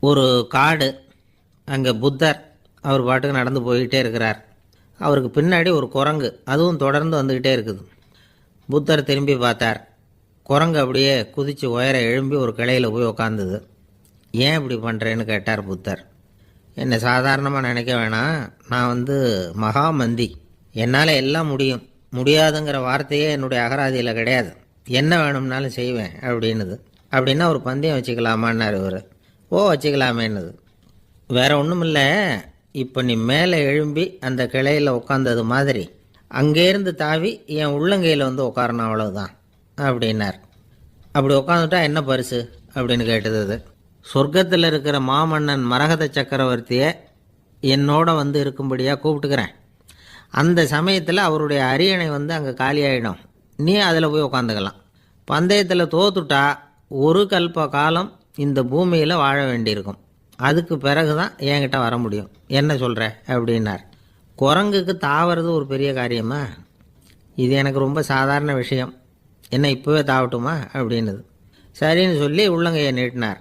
ஒரு காடு. அங்கே புத்தர் அவர் பாட்டுக்கு நடந்து போய்கிட்டே இருக்கிறார். அவருக்கு பின்னாடி ஒரு குரங்கு, அதுவும் தொடர்ந்து வந்துக்கிட்டே இருக்குது. புத்தர் திரும்பி பார்த்தார். குரங்கு அப்படியே குதித்து உயர எழும்பி ஒரு கிளையில் போய் உக்காந்துது. ஏன் இப்படி பண்ணுறேன்னு கேட்டார் புத்தர். என்னை சாதாரணமாக நினைக்க வேணாம், நான் மகாமந்தி, என்னால் எல்லாம் முடியும், முடியாதுங்கிற வார்த்தையே என்னுடைய அகராதியில் கிடையாது, என்ன வேணும்னாலும் செய்வேன் அப்படின்னுது. அப்படின்னா ஒரு பந்தயம் வச்சுக்கலாமான்னார் இவர். ஓ வச்சுக்கலாமேன்னுது. வேற ஒன்றும் இல்லை, இப்போ நீ மேலே எழும்பி அந்த கிளையில் உட்காந்தது மாதிரி அங்கேருந்து தாவி என் உள்ளங்கையில் உட்காரணும், அவ்வளவுதான் அப்படின்னார். அப்படி உட்காந்துட்டா என்ன பரிசு அப்படின்னு கேட்டது அது. சொர்க்கத்தில் இருக்கிற மாமன்னன் மரகத சக்கரவர்த்தியை என்னோட இருக்கும்படியாக கூப்பிட்டுக்கிறேன். அந்த சமயத்தில் அவருடைய அரியணை அங்கே காலியாகிடும், நீ அதில் போய் உட்காந்துக்கலாம். பந்தயத்தில் தோத்துட்டா ஒரு கல்ப காலம் இந்த பூமியில் வாழ வேண்டியிருக்கும், அதுக்கு பிறகு தான் என்கிட்ட வர முடியும், என்ன சொல்கிற அப்படின்னார். குரங்குக்கு தாவறது ஒரு பெரிய காரியமா? இது எனக்கு ரொம்ப சாதாரண விஷயம், என்ன இப்போவே தாவட்டுமா அப்படின்னுது. சரின்னு சொல்லி உள்ளங்கையை நீட்டினார்.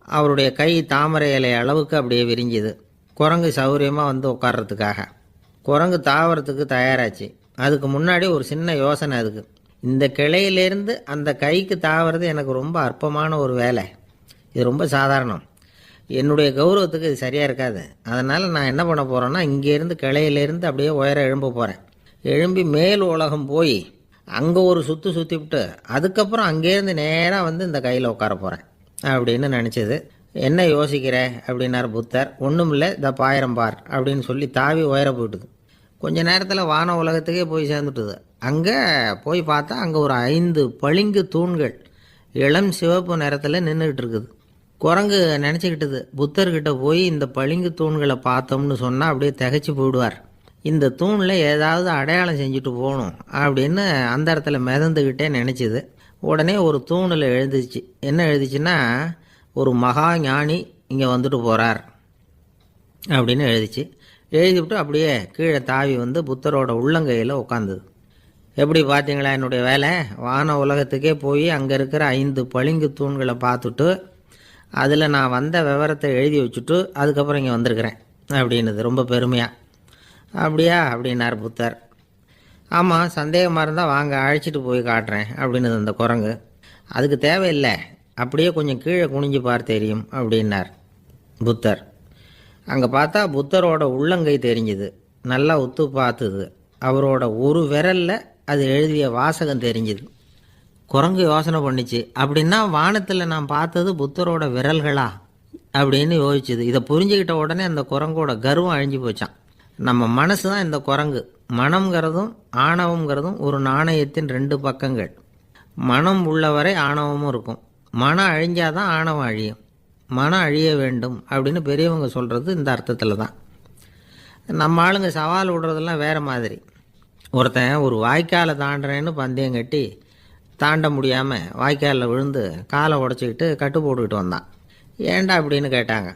அவருடைய கை தாமரை இலை அளவுக்கு அப்படியே விரிஞ்சுது. குரங்கு சௌகரியமாக உட்கார்றதுக்காக. குரங்கு தாவறதுக்கு தயாராச்சு. அதுக்கு முன்னாடி ஒரு சின்ன யோசனை. அதுக்கு இந்த கிளையிலேருந்து அந்த கைக்கு தாவறது எனக்கு ரொம்ப அற்பமான ஒரு வேலை, இது ரொம்ப சாதாரணம், என்னுடைய கௌரவத்துக்கு இது சரியாக இருக்காது. அதனால் நான் என்ன பண்ண போகிறேன்னா, இங்கேருந்து கிளையிலேருந்து அப்படியே உயர எழும்ப போகிறேன். எழும்பி மேல் உலகம் போய் அங்கே ஒரு சுற்றி விட்டு அதுக்கப்புறம் அங்கேருந்து நேராக இந்த கையில் உட்கார போகிறேன் அப்படின்னு நினச்சிது. என்ன யோசிக்கிற அப்படின்னார் புத்தர். ஒன்றும் இல்லை, இந்த பாயிரம் பார் அப்படின்னு சொல்லி தாவி உயர போயிட்டுது. கொஞ்ச நேரத்தில் வான உலகத்துக்கே போய் சேர்ந்துட்டுது. அங்கே போய் பார்த்தா அங்கே ஒரு 5 பளிங்கு தூண்கள் இளம் சிவப்பு நிறத்தில் நின்றுக்கிட்டு இருக்குது. குரங்கு நினச்சிக்கிட்டது, புத்தர்கிட்ட போய் இந்த பளிங்கு தூண்களை பார்த்தோம்னு சொன்னால் அப்படியே திகைச்சு போயிடுவார், இந்த தூணில் ஏதாவது அடையாளம் செஞ்சுட்டு போகணும் அப்படின்னு அந்த இடத்துல மிதந்துக்கிட்டே நினச்சிது. உடனே ஒரு தூணில் எழுதிச்சு. என்ன எழுதிச்சுன்னா, ஒரு மகா ஞானி இங்கே வந்துட்டு போகிறார் அப்படின்னு எழுதிச்சு. எழுதிவிட்டு அப்படியே கீழே தாவி புத்தரோட உள்ளங்கையில் உட்காந்துது. எப்படி பார்த்தீங்களா என்னுடைய வேலை? வான உலகத்துக்கே போய் அங்கே இருக்கிற 5 பளிங்கு தூண்களை பார்த்துட்டு அதில் நான் வந்த விவரத்தை எழுதி வச்சுட்டு அதுக்கப்புறம் இங்கே வந்திருக்கிறேன் அப்படின்னுது ரொம்ப பெருமையாக. அப்படியா அப்படின்னார் புத்தர். ஆமாம், சந்தேகமாக இருந்தால் வாங்க, அழைச்சிட்டு போய் காட்டுறேன் அப்படின்னுது அந்த குரங்கு. அதுக்கு தேவையில்லை, அப்படியே கொஞ்சம் கீழே குனிஞ்சு பார் தெரியும் அப்படின்னார் புத்தர். அங்கே பார்த்தா புத்தரோட உள்ளங்கை தெரிஞ்சுது. நல்லா உத்து பார்த்துது. அவரோட ஒரு விரலில் அது எழுதிய வாசகம் தெரிஞ்சுது. குரங்கு யோசனை பண்ணிச்சு, அப்படின்னா வானத்தில் நான் பார்த்தது புத்தரோட விரல்களா அப்படின்னு யோசிச்சுது. இதை புரிஞ்சுக்கிட்ட உடனே அந்த குரங்கோட கர்வம் அழிஞ்சு போச்சான். நம்ம மனசு தான் இந்த குரங்கு. மனம்ங்கிறதும் ஆணவங்கிறதும் ஒரு நாணயத்தின் 2 பக்கங்கள். மனம் உள்ளவரை ஆணவமும் இருக்கும். மனம் அழிஞ்சாதான் ஆணவம் அழியும். மனம் அழிய வேண்டும் அப்படின்னு பெரியவங்க சொல்கிறது இந்த அர்த்தத்தில் தான். நம்ம ஆளுங்க சவால் விடுறதெல்லாம் வேறு மாதிரி. ஒருத்தன் ஒரு வாய்க்காலை தாண்டுறேன்னு பந்தயம் கட்டி தாண்ட முடியாமல் வாய்க்காலில் விழுந்து காலை உடச்சிக்கிட்டு கட்டு போட்டுக்கிட்டு வந்தான். ஏன்டா அப்படின்னு கேட்டாங்க.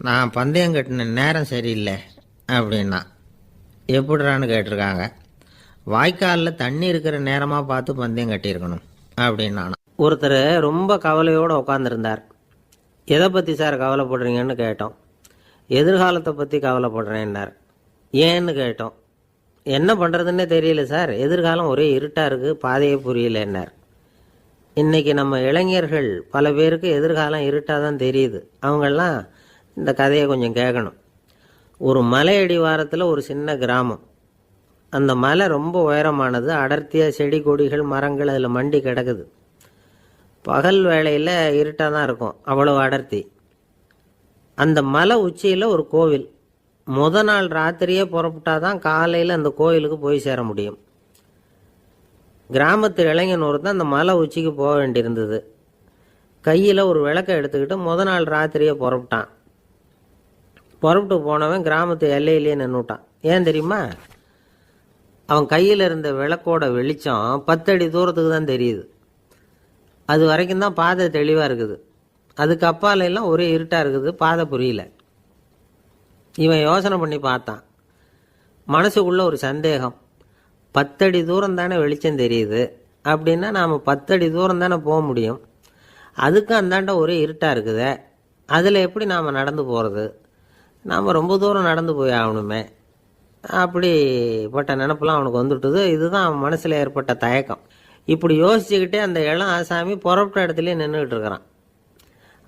நான் பந்தயம் கட்டின நேரம் சரியில்லை அப்படின்னா. எப்படிறான்னு கேட்டிருக்காங்க. வாய்க்காலில் தண்ணி இருக்கிற நேரமாக பார்த்து பந்தயம் கட்டியிருக்கணும் அப்படின்னா. ஒருத்தர் ரொம்ப கவலையோடு உட்காந்துருந்தார். எதை பற்றி சார் கவலைப்படுறீங்கன்னு கேட்டோம். எதிர்காலத்தை பற்றி கவலைப்படுறேன்னார். ஏன்னு கேட்டோம். என்ன பண்ணுறதுன்னே தெரியல சார், எதிர்காலம் ஒரே இருட்டாக இருக்குது, பாதையே புரியலன்னார். இன்றைக்கி நம்ம இளைஞர்கள் பல பேருக்கு எதிர்காலம் இருட்டாக தான் தெரியுது. அவங்கெல்லாம் இந்த கதையை கொஞ்சம் கேட்கணும். ஒரு மலை அடிவாரத்தில் ஒரு சின்ன கிராமம். அந்த மலை ரொம்ப உயரமானது. அடர்த்தியாக செடி கொடிகள் மரங்கள் அதில் மண்டி கிடக்குது. பகல் வேளையில் இருட்டாக தான் இருக்கும், அவ்வளோ அடர்த்தி. அந்த மலை உச்சியில் ஒரு கோவில். நாள் ராத்திரியே புறப்பட்டாதான் காலையில் அந்த கோயிலுக்கு போய் சேர முடியும். கிராமத்து இளைஞன் ஒருத்தன் அந்த மலை உச்சிக்கு போக வேண்டியிருந்தது. கையில் ஒரு விளக்கை எடுத்துக்கிட்டு நாள் ராத்திரியே புறப்பட்டான். புறப்பட்டு போனவன் கிராமத்து எல்லையிலேயே நின்றுட்டான். ஏன் தெரியுமா? அவன் கையில் இருந்த விளக்கோட வெளிச்சம் 10 அடி தூரத்துக்கு தான் தெரியுது. அது வரைக்கும் தான் பாதை தெளிவாக இருக்குது. அதுக்கு அப்பாலெல்லாம் ஒரே இருட்டாக இருக்குது, பாதை புரியல. இவன் யோசனை பண்ணி பார்த்தான். மனசுக்குள்ள ஒரு சந்தேகம். 10 அடி தூரம் தானே வெளிச்சம் தெரியுது, அப்படின்னா நாம் 10 அடி தூரம் தானே போக முடியும், அதுக்கு அந்தாண்ட ஒரே இருட்டாக இருக்குதே அதில் எப்படி நாம் நடந்து போகிறது, நாம் ரொம்ப தூரம் நடந்து போய் ஆகணுமே, அப்படிப்பட்ட நினப்பெல்லாம் அவனுக்கு வந்துட்டுது. இதுதான் அவன் மனசில் ஏற்பட்ட தயக்கம். இப்படி யோசிச்சுக்கிட்டே அந்த இளம் ஆசாமி புறப்பட்ட இடத்துலையே நின்றுக்கிட்டு இருக்கிறான்.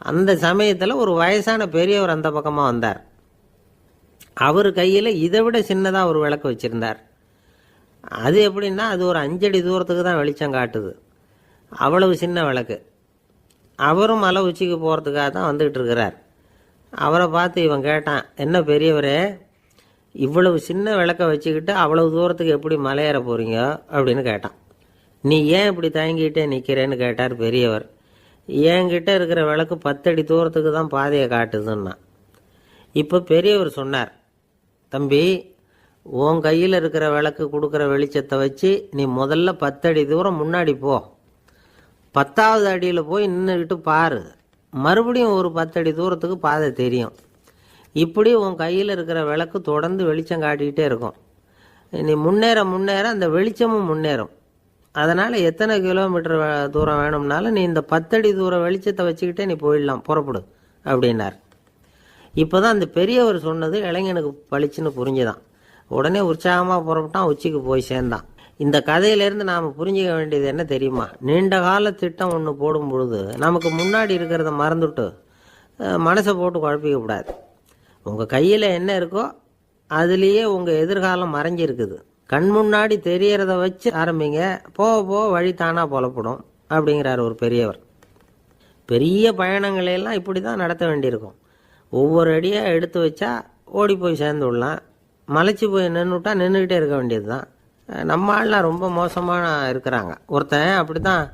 அந்த சமயத்தில் ஒரு வயசான பெரியவர் அந்த பக்கமாக வந்தார். அவர் கையில் இதை விட சின்னதாக ஒரு விளக்கு வச்சுருந்தார். அது எப்படின்னா அது ஒரு 5 அடி தூரத்துக்கு தான் வெளிச்சம் காட்டுது, அவ்வளவு சின்ன விளக்கு. அவரும் மலை உச்சிக்கு போகிறதுக்காக தான் வந்துக்கிட்டு இருக்கிறார். அவரை பார்த்து இவன் கேட்டான், என்ன பெரியவரே, இவ்வளவு சின்ன விளக்கை வச்சுக்கிட்டு அவ்வளவு தூரத்துக்கு எப்படி மலையேற போகிறீங்க அப்படின்னு கேட்டான். நீ ஏன் இப்படி தயங்கிட்டே நிற்கிறேன்னு கேட்டார் பெரியவர். என்கிட்ட இருக்கிற விளக்கு 10 அடி தூரத்துக்கு தான் பாதையை காட்டுதுன்னா. இப்போ பெரியவர் சொன்னார், தம்பி, உன் கையில் இருக்கிற விளக்கு கொடுக்குற வெளிச்சத்தை வச்சு நீ முதல்ல 10 அடி தூரம் முன்னாடி போ, 10வது அடியில் போய் நின்றுக்கிட்டு பாரு, மறுபடியும் ஒரு 10 அடி தூரத்துக்கு பாதை தெரியும். இப்படி உன் கையில் இருக்கிற விளக்கு தொடர்ந்து வெளிச்சம் காட்டிக்கிட்டே இருக்கும். நீ முன்னேற முன்னேற அந்த வெளிச்சமும் முன்னேறும். அதனால் எத்தனை கிலோமீட்டர் தூரம் வேணும்னாலும் நீ இந்த 10 அடி தூரம் வெளிச்சத்தை வச்சுக்கிட்டே நீ போயிடலாம், புறப்படு அப்படின்னார். இப்போ தான் அந்த பெரியவர் சொன்னது இளைஞனுக்கு பளிச்சுன்னு புரிஞ்சுதான். உடனே உற்சாகமாக புறப்பட்டான், உச்சிக்கு போய் சேர்ந்தான். இந்த கதையிலேருந்து நாம் புரிஞ்சிக்க வேண்டியது என்ன தெரியுமா? நீண்ட கால திட்டம் ஒன்று போடும் பொழுது நமக்கு முன்னாடி இருக்கிறத மறந்துட்டு மனசை போட்டு குழப்பிக்கக்கூடாது. உங்கள் கையில் என்ன இருக்கோ அதுலேயே உங்கள் எதிர்காலம் மறைஞ்சிருக்குது. கண் முன்னாடி தெரியறத வச்சு ஆரம்பிங்க, போக போக வழி தானாக புலப்படும் அப்படிங்கிறார் ஒரு பெரியவர். பெரிய பயணங்களையெல்லாம் இப்படி தான் நடத்த வேண்டியிருக்கும். ஒவ்வொரு அடியாக எடுத்து வச்சா ஓடி போய் சேர்ந்து விடலாம், மலைச்சி போய் நின்றுட்டா நின்றுக்கிட்டே இருக்க வேண்டியது தான். நம்ம ஆள்லாம் ரொம்ப மோசமான இருக்கிறாங்க. ஒருத்தன் அப்படி தான்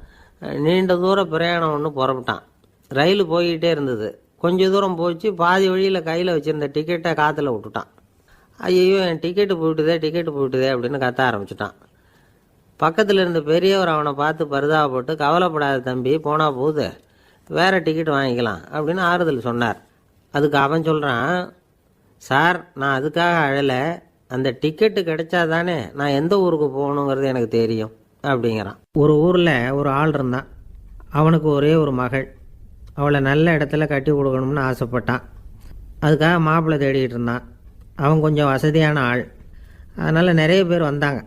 நீண்ட தூர பிரயாணம் ஒன்று புறப்பட்டான். ரயில் போய்கிட்டே இருந்தது. கொஞ்சம் தூரம் போச்சு, பாதி வழியில் கையில் வச்சுருந்த டிக்கெட்டை காற்றுல விட்டுட்டான். ஐயோ, என் டிக்கெட்டு போயிட்டுதே அப்படின்னு கத்த ஆரம்பிச்சிட்டான். பக்கத்தில் இருந்த பெரியவர் அவனை பார்த்து பரிதாபப்பட்டு, கவலைப்படாத தம்பி, போனால் போகுது, வேறு டிக்கெட் வாங்கிக்கலாம் அப்படின்னு ஆறுதல் சொன்னார். அதுக்கு அவன் சொல்கிறான், சார், நான் அதுக்காக அழலை, அந்த டிக்கெட்டு கிடைச்சா தானே நான் எந்த ஊருக்கு போகணுங்கிறது எனக்கு தெரியும் அப்படிங்கிறான். ஒரு ஊரில் ஒரு ஆள் இருந்தான். அவனுக்கு ஒரே ஒரு மகள். அவளை நல்ல இடத்துல கட்டி கொடுக்கணும்னு ஆசைப்பட்டான். அதுக்காக மாப்பிள்ளை தேடிக்கிட்டு இருந்தான். அவன் கொஞ்சம் வசதியான ஆள், அதனால் நிறைய பேர் வந்தாங்க.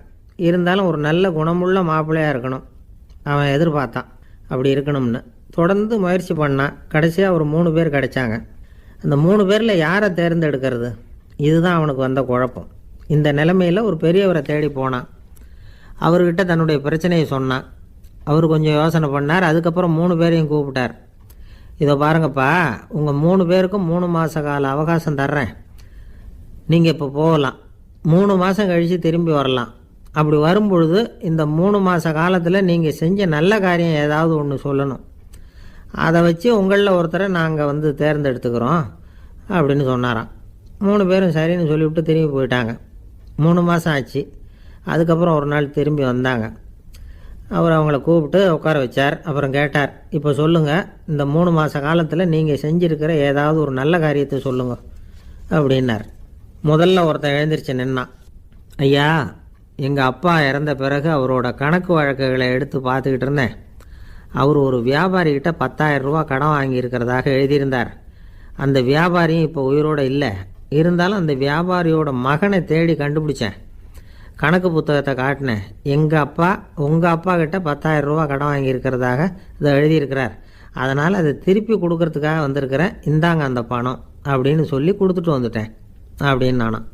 இருந்தாலும் ஒரு நல்ல குணமுள்ள மாப்பிள்ளையாக இருக்கணும் அவன் எதிர்பார்த்தான். அப்படி இருக்கணும்னு தொடர்ந்து முயற்சி பண்ணான். கடைசியாக ஒரு 3 பேர் கிடைச்சாங்க. அந்த 3 பேரில் யாரை தேர்ந்தெடுக்கிறது, இதுதான் அவனுக்கு வந்த குழப்பம். இந்த நிலைமையில் ஒரு பெரியவரை தேடி போனான். அவர்கிட்ட தன்னுடைய பிரச்சனையை சொன்னான். அவர் கொஞ்சம் யோசனை பண்ணார். அதுக்கப்புறம் 3 பேரையும் கூப்பிட்டார். இதோ பாருங்கப்பா, உங்கள் 3 பேருக்கும் 3 மாத கால அவகாசம் தர்றேன். நீங்கள் இப்போ போகலாம், 3 மாதம் கழித்து திரும்பி வரலாம். அப்படி வரும்பொழுது இந்த 3 மாத காலத்தில் நீங்கள் செஞ்ச நல்ல காரியம் ஏதாவது ஒன்று சொல்லணும். அதை வச்சு உங்களில் ஒருத்தரை நாங்கள் தேர்ந்தெடுத்துக்கிறோம் அப்படின்னு சொன்னாராம். 3 பேரும் சரின்னு சொல்லிவிட்டு திரும்பி போயிட்டாங்க. 3 மாதம் ஆச்சு. அதுக்கப்புறம் ஒரு நாள் திரும்பி வந்தாங்க. அவர் அவங்கள கூப்பிட்டு உட்கார வச்சார். அப்புறம் கேட்டார், இப்போ சொல்லுங்கள், இந்த 3 மாத காலத்தில் நீங்கள் செஞ்சுருக்கிற ஏதாவது ஒரு நல்ல காரியத்தை சொல்லுங்கள் அப்படின்னார். முதல்ல ஒருத்தன் எழுந்திரிச்சு நின்னான். ஐயா, எங்கள் அப்பா இறந்த பிறகு அவரோட கணக்கு வழக்குகளை எடுத்து பார்த்துக்கிட்டு இருந்தேன். அவர் ஒரு வியாபாரிகிட்ட 10,000 ரூபா கடன் வாங்கியிருக்கிறதாக எழுதியிருந்தார். அந்த வியாபாரியும் இப்போ உயிரோடு இல்லை. இருந்தாலும் அந்த வியாபாரியோட மகனை தேடி கண்டுபிடிச்சேன். கணக்கு புத்தகத்தை காட்டினேன். எங்கள் அப்பா உங்கள் அப்பா கிட்ட 10,000 ரூபா கடன் வாங்கியிருக்கிறதாக இதை எழுதியிருக்கிறார். அதனால் அதை திருப்பி கொடுக்கறதுக்காக வந்திருக்கிறேன், இந்தாங்க அந்த பணம் அப்படின்னு சொல்லி கொடுத்துட்டு வந்துட்டேன் அப்படின்னு நானும்.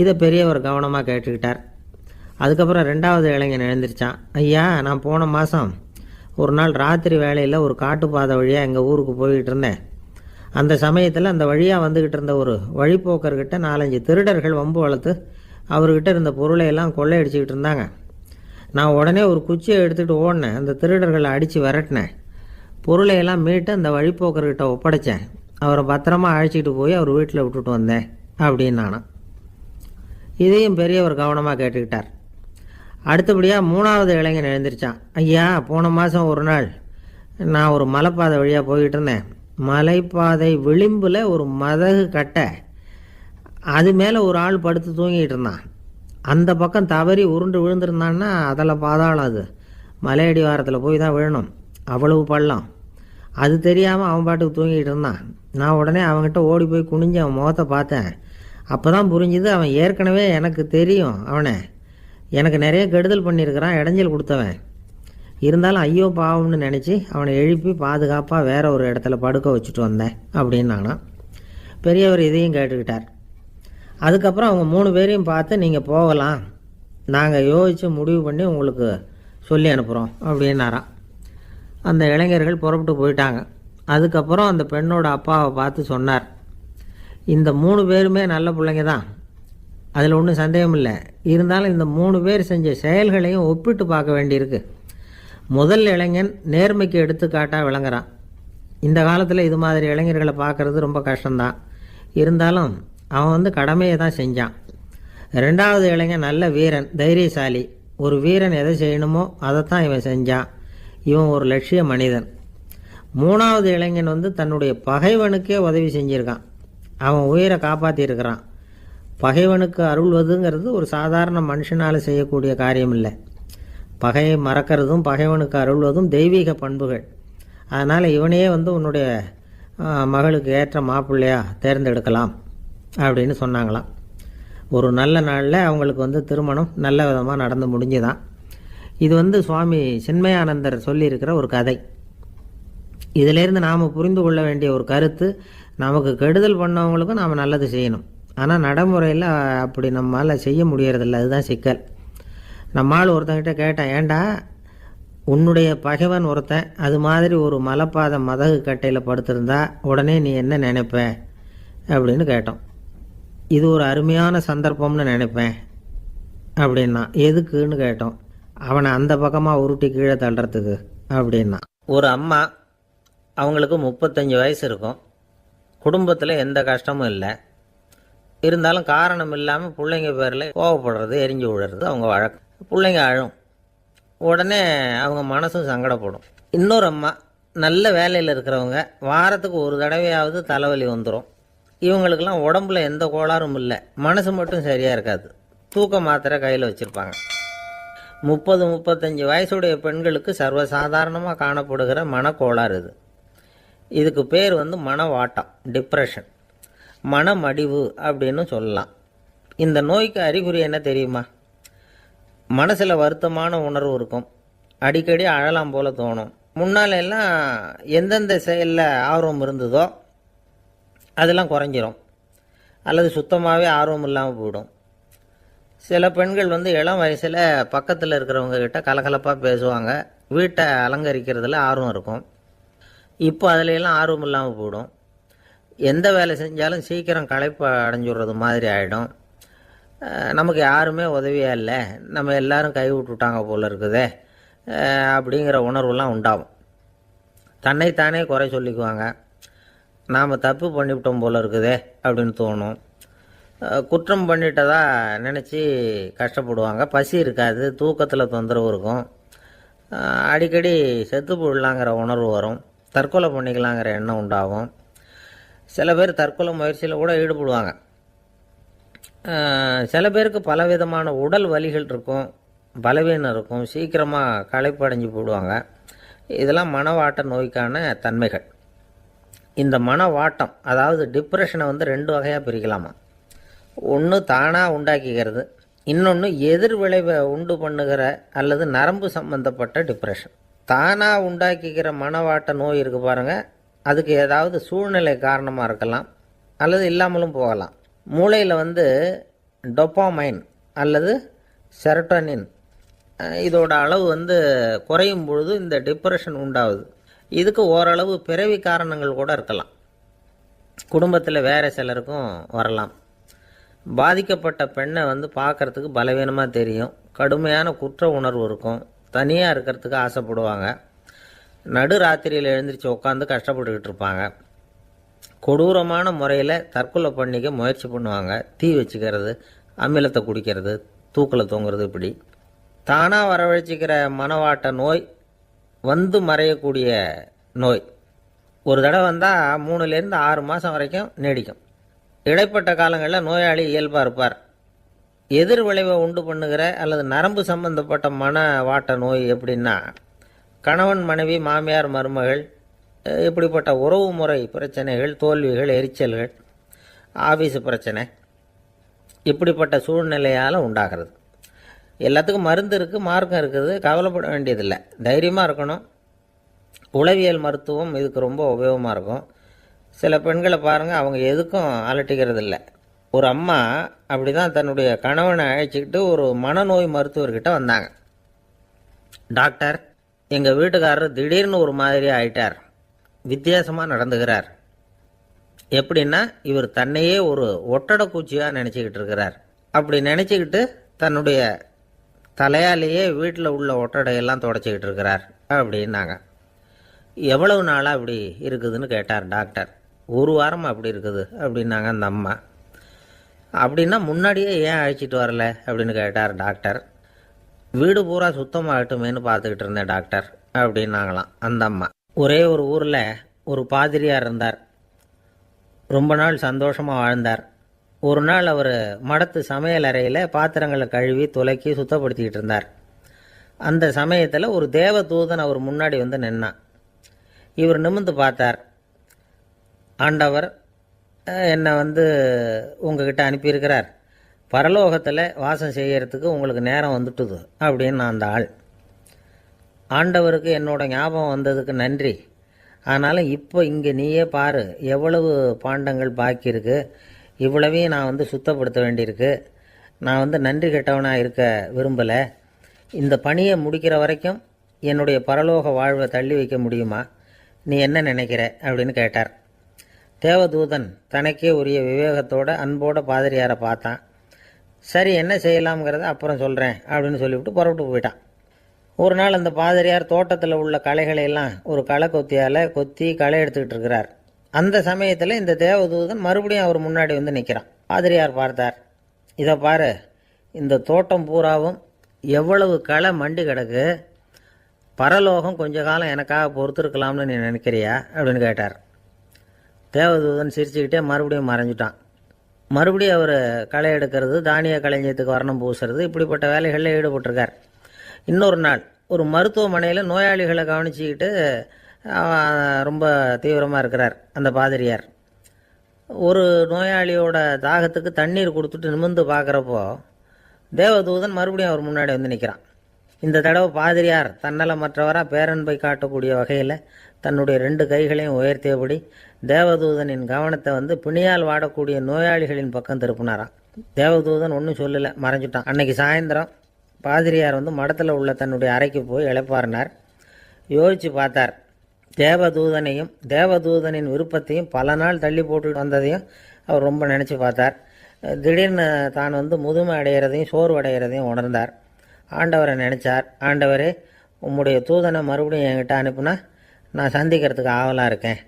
இதை பெரியவர் கவனமாக கேட்டுக்கிட்டார். அதுக்கப்புறம் 2வது இளைஞன் எழுந்திரிச்சான். ஐயா, நான் போன மாதம் ஒரு நாள் ராத்திரி வேளையில் ஒரு காட்டுப்பாதை வழியாக எங்கள் ஊருக்கு போய்கிட்டு இருந்தேன். அந்த சமயத்தில் அந்த வழியாக வந்துக்கிட்டு இருந்த ஒரு வழிப்போக்கர்கிட்ட 4-5 திருடர்கள் வம்பு வளர்த்து அவர்கிட்ட இருந்த பொருளை எல்லாம் கொள்ளையடிச்சிக்கிட்டு இருந்தாங்க. நான் உடனே ஒரு குச்சியை எடுத்துகிட்டு ஓடினேன். அந்த திருடர்களை அடித்து விரட்டினேன். பொருளையெல்லாம் மீட்டு அந்த வழிப்போக்கர்கிட்ட ஒப்படைச்சேன். அவரை பத்திரமா அழைச்சிக்கிட்டு போய் அவர் வீட்டில் விட்டுட்டு வந்தேன் அப்படின்னு நானும். இதையும் பெரியவர் கவனமாக கேட்டுக்கிட்டார். அடுத்தபடியாக 3வது இளைஞன் எழுந்திரிச்சான். ஐயா, போன மாதம் ஒரு நாள் நான் ஒரு மலைப்பாதை வழியாக போய்கிட்டு இருந்தேன். மலைப்பாதை விளிம்பில் ஒரு மதகு கட்டை, அது மேலே ஒரு ஆள் படுத்து தூங்கிட்டு இருந்தான். அந்த பக்கம் தவறி உருண்டு விழுந்திருந்தான்னா அதில் பாதாளம். அது மலையடி வாரத்தில் போய் தான் விழணும், அவ்வளவு பள்ளம். அது தெரியாமல் அவன் பாட்டுக்கு தூங்கிட்டு இருந்தான். நான் உடனே அவன்கிட்ட ஓடி போய் குனிஞ்சு அவன் முகத்தை பார்த்தேன். அப்போ தான் புரிஞ்சுது, அவன் ஏற்கனவே எனக்கு தெரியும். அவனை எனக்கு நிறைய கெடுதல் பண்ணியிருக்கிறான், இடைஞ்சல் கொடுத்தவன். இருந்தாலும் ஐயோ பாவம்னு நினச்சி அவனை எழுப்பி பாதுகாப்பாக வேற ஒரு இடத்துல படுக்க வச்சுட்டு வந்தேன் அப்படின்னு நானும். பெரியவர் இதையும் கேட்டுக்கிட்டார். அதுக்கப்புறம் அவங்க 3 பேரையும் பார்த்து நீங்கள் போகலாம், நாங்கள் யோசித்து முடிவு பண்ணி உங்களுக்கு சொல்லி அனுப்புகிறோம் அப்படின்னாராம். அந்த இளைஞர்கள் புறப்பட்டு போயிட்டாங்க. அதுக்கப்புறம் அந்த பெண்ணோட அப்பாவை பார்த்து சொன்னார், இந்த 3 பேருமே நல்ல பிள்ளைங்க தான், அதில் ஒன்றும் சந்தேகம் இல்லை. இருந்தாலும் இந்த 3 பேர் செஞ்ச செயல்களையும் ஒப்பிட்டு பார்க்க வேண்டியிருக்கு. முதல் இளைஞன் நேர்மைக்கு எடுத்துக்காட்டாக விளங்குறான். இந்த காலத்தில் இது மாதிரி இளைஞர்களை பார்க்குறது ரொம்ப கஷ்டம்தான். இருந்தாலும் அவன் கடமையை தான் செஞ்சான். 2வது இளைஞன் நல்ல வீரன், தைரியசாலி. ஒரு வீரன் எதை செய்யணுமோ அதைத்தான் இவன் செஞ்சான். இவன் ஒரு லட்சிய மனிதன். 3வது இளைஞன் தன்னுடைய பகைவனுக்கே உதவி செஞ்சுருக்கான். அவன் உயிரை காப்பாற்றியிருக்கிறான். பகைவனுக்கு அருள்வதுங்கிறது ஒரு சாதாரண மனுஷனால் செய்யக்கூடிய காரியம் இல்லை. பகையை மறக்கிறதும் பகைவனுக்கு அருள்வதும் தெய்வீக பண்புகள். அதனால் இவனையே உன்னுடைய மகளுக்கு ஏற்ற மாப்பிள்ளையா தேர்ந்தெடுக்கலாம் அப்படின்னு சொன்னாங்களாம். ஒரு நல்ல நாளில் அவங்களுக்கு திருமணம் நல்ல விதமாக நடந்து முடிஞ்சுதான். இது சுவாமி சின்மயானந்தர் சொல்லியிருக்கிற ஒரு கதை. இதிலேருந்து நாம் புரிந்து கொள்ள வேண்டிய ஒரு கருத்து, நமக்கு கெடுதல் பண்ணவங்களுக்கும் நாம் நல்லது செய்யணும். ஆனால் நடைமுறையில் அப்படி நம்மளால் செய்ய முடியறதில்ல. அதுதான் சிக்கல். நம்மால் ஒருத்தங்கிட்ட கேட்டேன், ஏண்டா உன்னுடைய பகைவன் ஒருத்தன் அது மாதிரி ஒரு மலைப்பாதை மதகு கட்டையில் படுத்திருந்தா உடனே நீ என்ன நினைப்ப அப்படின்னு கேட்டோம். இது ஒரு அருமையான சந்தர்ப்பம்னு நினைப்பேன் அப்படின்னா. எதுக்குன்னு கேட்டோம். அவனை அந்த பக்கமாக உருட்டி கீழே தள்ளுறதுக்கு அப்படின்னா. ஒரு அம்மா, அவங்களுக்கு 35 வயசு இருக்கும். குடும்பத்தில் எந்த கஷ்டமும் இல்லை. இருந்தாலும் காரணம் இல்லாமல் பிள்ளைங்க பேரில் கோவப்படுறது, எரிஞ்சு விழுறது அவங்க வழக்கம். பிள்ளைங்க அழும். உடனே அவங்க மனசும் சங்கடப்படும். இன்னொரு அம்மா, நல்ல வேலையில் இருக்கிறவங்க, வாரத்துக்கு ஒரு தடவையாவது தலைவலி வந்துடும். இவங்களுக்கெல்லாம் உடம்புல எந்த கோளாறும் இல்லை, மனசு மட்டும் சரியாக இருக்காது. தூக்க மாத்திரை கையில் வச்சுருப்பாங்க. 30-35 வயசுடைய பெண்களுக்கு சர்வசாதாரணமாக காணப்படுகிற மனக்கோளாறு இது. இதுக்கு பேர் மனவாட்டம், டிப்ரெஷன், மனமடிவு அப்படின்னு சொல்லலாம். இந்த நோய்க்கு அறிகுறி என்ன தெரியுமா? மனசில் வருத்தமான உணர்வு இருக்கும். அடிக்கடி அழலாம் போல தோணும். முன்னால எல்லாம் எந்தெந்த செயலில் ஆர்வம் இருந்ததோ அதெல்லாம் குறைஞ்சிரும், அல்லது சுத்தமாகவே ஆர்வம் இல்லாமல் போயிடும். சில பெண்கள் இளம் வயசில் பக்கத்தில் இருக்கிறவங்க கிட்ட கலகலப்பாக பேசுவாங்க, வீட்டை அலங்கரிக்கிறதுல ஆர்வம் இருக்கும். இப்போ அதுலெல்லாம் ஆர்வம் இல்லாமல் போயிடும். எந்த வேலை செஞ்சாலும் சீக்கிரம் களைப்பு அடைஞ்சுடுறது மாதிரி ஆகிடும். நமக்கு யாருமே உதவியாக இல்லை, நம்ம எல்லாரும் கை விட்டுட்டாங்க போல் இருக்குதே அப்படிங்கிற உணர்வுலாம் உண்டாகும். தன்னைத்தானே குறை சொல்லிக்குவாங்க. நாம் தப்பு பண்ணிவிட்டோம் போல் இருக்குதே அப்படின்னு தோணும். குற்றம் பண்ணிட்டதா நினச்சி கஷ்டப்படுவாங்க. பசி இருக்காது, தூக்கத்தில் தொந்தரவு இருக்கும். அடிக்கடி செத்து போடலாங்கிற உணர்வு வரும். தற்கொலை பண்ணிக்கலாங்கிற எண்ணம் உண்டாகும். சில பேர் தற்கொலை முயற்சியில் கூட ஈடுபடுவாங்க. சில பேருக்கு பலவிதமான உடல் வலிகள் இருக்கும், பலவீனம் இருக்கும், சீக்கிரமாக களைப்படைஞ்சு போடுவாங்க. இதெல்லாம் மனவாட்ட நோய்க்கான தன்மைகள். இந்த மனவாட்டம், அதாவது டிப்ரெஷனை 2 வகையாக பிரிக்கலாமா. ஒன்று தானாக உண்டாக்கிக்கிறது, இன்னொன்று எதிர் விளைவை உண்டு பண்ணுகிற அல்லது நரம்பு சம்பந்தப்பட்ட டிப்ரெஷன். தானாக உண்டாக்கிக்கிற மனவாட்ட நோய் இருக்குது பாருங்கள், அதுக்கு ஏதாவது சூழ்நிலை காரணமாக இருக்கலாம், அல்லது இல்லாமலும் போகலாம். மூளையில் டொப்பாமைன் அல்லது செரட்டோனின் இதோட அளவு குறையும் பொழுது இந்த டிப்ரெஷன் உண்டாகுது. இதுக்கு ஓரளவு பிறவி காரணங்கள் கூட இருக்கலாம். குடும்பத்தில் வேறு சிலருக்கும் வரலாம். பாதிக்கப்பட்ட பெண்ணை பார்க்குறதுக்கு பலவீனமாக தெரியும், கடுமையான குற்ற உணர்வு இருக்கும், தனியாக இருக்கிறதுக்கு ஆசைப்படுவாங்க, நடு ராத்திரியில் எழுந்திரிச்சு உட்காந்து கஷ்டப்பட்டுக்கிட்டு இருப்பாங்க, கொடூரமான முறையில் தற்கொலை பண்ணிக்க முயற்சி பண்ணுவாங்க, தீ வச்சுக்கிறது, அமிலத்தை குடிக்கிறது, தூக்கில் தொங்குறது. இப்படி தானாக வரவழைச்சிக்கிற மனவாட்ட நோய் மறையக்கூடிய நோய். ஒரு தடவை வந்தால் 3லேருந்து 6 மாதம் வரைக்கும் நீடிக்கும். இடைப்பட்ட காலங்களில் நோயாளி இயல்பாக இருப்பார். எதிர் விளைவை உண்டு பண்ணுகிற அல்லது நரம்பு சம்பந்தப்பட்ட மனவாட்ட நோய் எப்படின்னா, கணவன் மனைவி மாமியார் மருமகள் இப்படிப்பட்ட உறவு முறை பிரச்சனைகள், தோல்விகள், எரிச்சல்கள், ஆஃபீஸு பிரச்சனை, இப்படிப்பட்ட சூழ்நிலையால் உண்டாகிறது. எல்லாத்துக்கும் மருந்து இருக்குது, மார்க்கம் இருக்குது, கவலைப்பட வேண்டியதில்லை, தைரியமாக இருக்கணும். உளவியல் மருத்துவம் இதுக்கு ரொம்ப உபயோகமாக இருக்கும். சில பெண்களை பாருங்கள், அவங்க எதுக்கும் அலட்டிக்கிறது இல்லை. ஒரு அம்மா அப்படி தான் தன்னுடைய கணவனை அழைச்சிக்கிட்டு ஒரு மனநோய் மருத்துவர்கிட்ட வந்தாங்க. டாக்டர், எங்கள் வீட்டுக்காரர் திடீர்னு ஒரு மாதிரி ஆயிட்டார், வித்தியாசமாக நடந்துகிறார். எப்படின்னா, இவர் தன்னையே ஒரு ஒட்டடை பூச்சியாக நினச்சிக்கிட்டு இருக்கிறார். அப்படி நினச்சிக்கிட்டு தன்னுடைய தலையாலேயே வீட்டில் உள்ள ஒட்டடையெல்லாம் தொடச்சிக்கிட்டு இருக்கிறார் அப்படின்னாங்க. எவ்வளவு நாளாக அப்படி இருக்குதுன்னு கேட்டார் டாக்டர். ஒரு வாரமாக அப்படி இருக்குது அப்படின்னாங்க அந்த அம்மா. அப்படின்னா முன்னாடியே ஏன் அழைச்சிட்டு வரல அப்படின்னு கேட்டார் டாக்டர். வீடு பூரா சுத்தமாகட்டுமேனு பார்த்துக்கிட்டு இருந்தேன் டாக்டர் அப்படின்னாங்களாம் அந்த அம்மா. ஒரே ஒரு ஊரில் ஒரு பாதிரியார் இருந்தார். ரொம்ப நாள் சந்தோஷமாக வாழ்ந்தார். ஒரு நாள் அவர் மடத்து சமையல் அறையில் பாத்திரங்களை கழுவி துலக்கி சுத்தப்படுத்திக்கிட்டு இருந்தார். அந்த சமயத்தில் ஒரு தேவதூதன் அவர் முன்னாடி வந்து நின்னான். இவர் நிமிர்ந்து பார்த்தார். ஆண்டவர் என்னை உங்ககிட்ட அனுப்பியிருக்கிறார், பரலோகத்தில் வாசம் செய்யறதுக்கு உங்களுக்கு நேரம் வந்துட்டுது அப்படின்னு அந்த ஆள். ஆண்டவருக்கு என்னோட ஞாபகம் வந்ததுக்கு நன்றி. ஆனாலும் இப்போ இங்கே நீயே பாரு, எவ்வளவு பாண்டங்கள் பாக்கி இருக்கு, இவ்வளவையும் நான் சுத்தப்படுத்த வேண்டியிருக்கு. நான் நன்றி கெட்டவனாக இருக்க விரும்பலை. இந்த பணியை முடிக்கிற வரைக்கும் என்னுடைய பரலோக வாழ்வை தள்ளி வைக்க முடியுமா? நீ என்ன நினைக்கிற அப்படின்னு கேட்டார். தேவதூதன் தனக்கே உரிய விவேகத்தோட அன்போட பாதிரியாரை பார்த்தான். சரி, என்ன செய்யலாம்ங்கிறத அப்புறம் சொல்கிறேன் அப்படின்னு சொல்லிவிட்டு புறப்பட்டு போயிட்டான். ஒரு நாள் அந்த பாதிரியார் தோட்டத்தில் உள்ள களைகளை எல்லாம் ஒரு களை கொத்தியால் கொத்தி களை எடுத்துக்கிட்டு இருக்கிறார். அந்த சமயத்தில் இந்த தேவதூதன் மறுபடியும் அவர் முன்னாடி நிற்கிறான். பாதிரியார் பார்த்தார். இதை பாரு, இந்த தோட்டம் பூராவும் எவ்வளவு களை மண்டி கிடக்கு, பரலோகம் கொஞ்ச காலம் எனக்காக பொறுத்திருக்கலாம்னு நீ நினைக்கிறியா அப்படின்னு கேட்டார். தேவதூதன் சிரிச்சுக்கிட்டே மறுபடியும் மறைஞ்சிட்டான். மறுபடியும் அவர் களை எடுக்கிறது, தானிய களஞ்சியத்துக்கு வர்ணம் பூசுறது, இப்படிப்பட்ட வேலைகளில் ஈடுபட்டிருக்கார். இன்னொரு நாள் ஒரு மருத்துவமனையில் நோயாளிகளை கவனிச்சுக்கிட்டு ரொம்ப தீவிரமாக இருக்கிறார் அந்த பாதிரியார். ஒரு நோயாளியோட தாகத்துக்கு தண்ணீர் கொடுத்துட்டு நிமிர்ந்து பார்க்குறப்போ தேவதூதன் மறுபடியும் அவர் முன்னாடி நிற்கிறான். இந்த தடவை பாதிரியார் தன்னலமற்றவராக பேரன்பை காட்டக்கூடிய வகையில் தன்னுடைய 2 கைகளையும் உயர்த்தியபடி தேவதூதனின் கவனத்தை பிணியால் வாடக்கூடிய நோயாளிகளின் பக்கம் திருப்பினாராம். தேவதூதன் ஒன்றும் சொல்லலை, மறைஞ்சிட்டான். அன்னைக்கு சாயந்தரம் பாதிரியார் மடத்தில் உள்ள தன்னுடைய அறைக்கு போய் இளைப்பாறினார். யோசித்து பார்த்தார். தேவதூதனையும் தேவதூதனின் விருப்பத்தையும் பல நாள் தள்ளி போட்டு வந்ததையும் அவர் ரொம்ப நினச்சி பார்த்தார். திடீர்னு தான் முதுமை அடைகிறதையும் சோர்வு அடைகிறதையும் உணர்ந்தார். ஆண்டவரை நினச்சார். ஆண்டவரே, உம்முடைய தூதனை மறுபடியும் என்கிட்ட அனுப்புனா நான் சந்திக்கிறதுக்கு ஆவலாக இருக்கேன்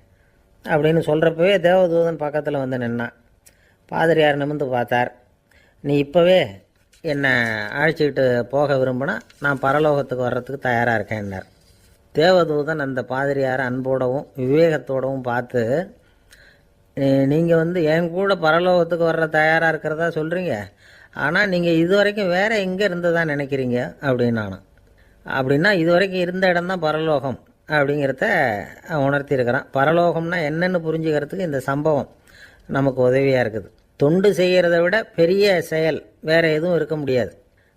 அப்படின்னு சொல்கிறப்பவே தேவதூதன் பக்கத்தில் நின்னான். பாதிரியார் நிமிர்ந்து பார்த்தார். நீ இப்போவே என்னை அழைச்சிக்கிட்டு போக விரும்பினா நான் பரலோகத்துக்கு வர்றதுக்கு தயாராக இருக்கேன்னார். தேவதூதன் அந்த பாதிரியாரை அன்போடவும் விவேகத்தோடவும் பார்த்து, நீங்கள் என் கூட பரலோகத்துக்கு வர்ற தயாராக இருக்கிறதா சொல்கிறீங்க, ஆனால் நீங்கள் இது வரைக்கும் வேறு எங்கே இருந்ததா நினைக்கிறீங்க அப்படின்னானா. அப்படின்னா இது வரைக்கும் இருந்த இடம்தான் பரலோகம் அப்படிங்கிறத உணர்த்தியிருக்கிறான். பரலோகம்னா என்னென்னு புரிஞ்சுக்கிறதுக்கு இந்த சம்பவம் நமக்கு உதவியாக இருக்குது. தொண்டு செய்கிறத விட பெரிய செயல் வேறு எதுவும் இருக்க முடியாது.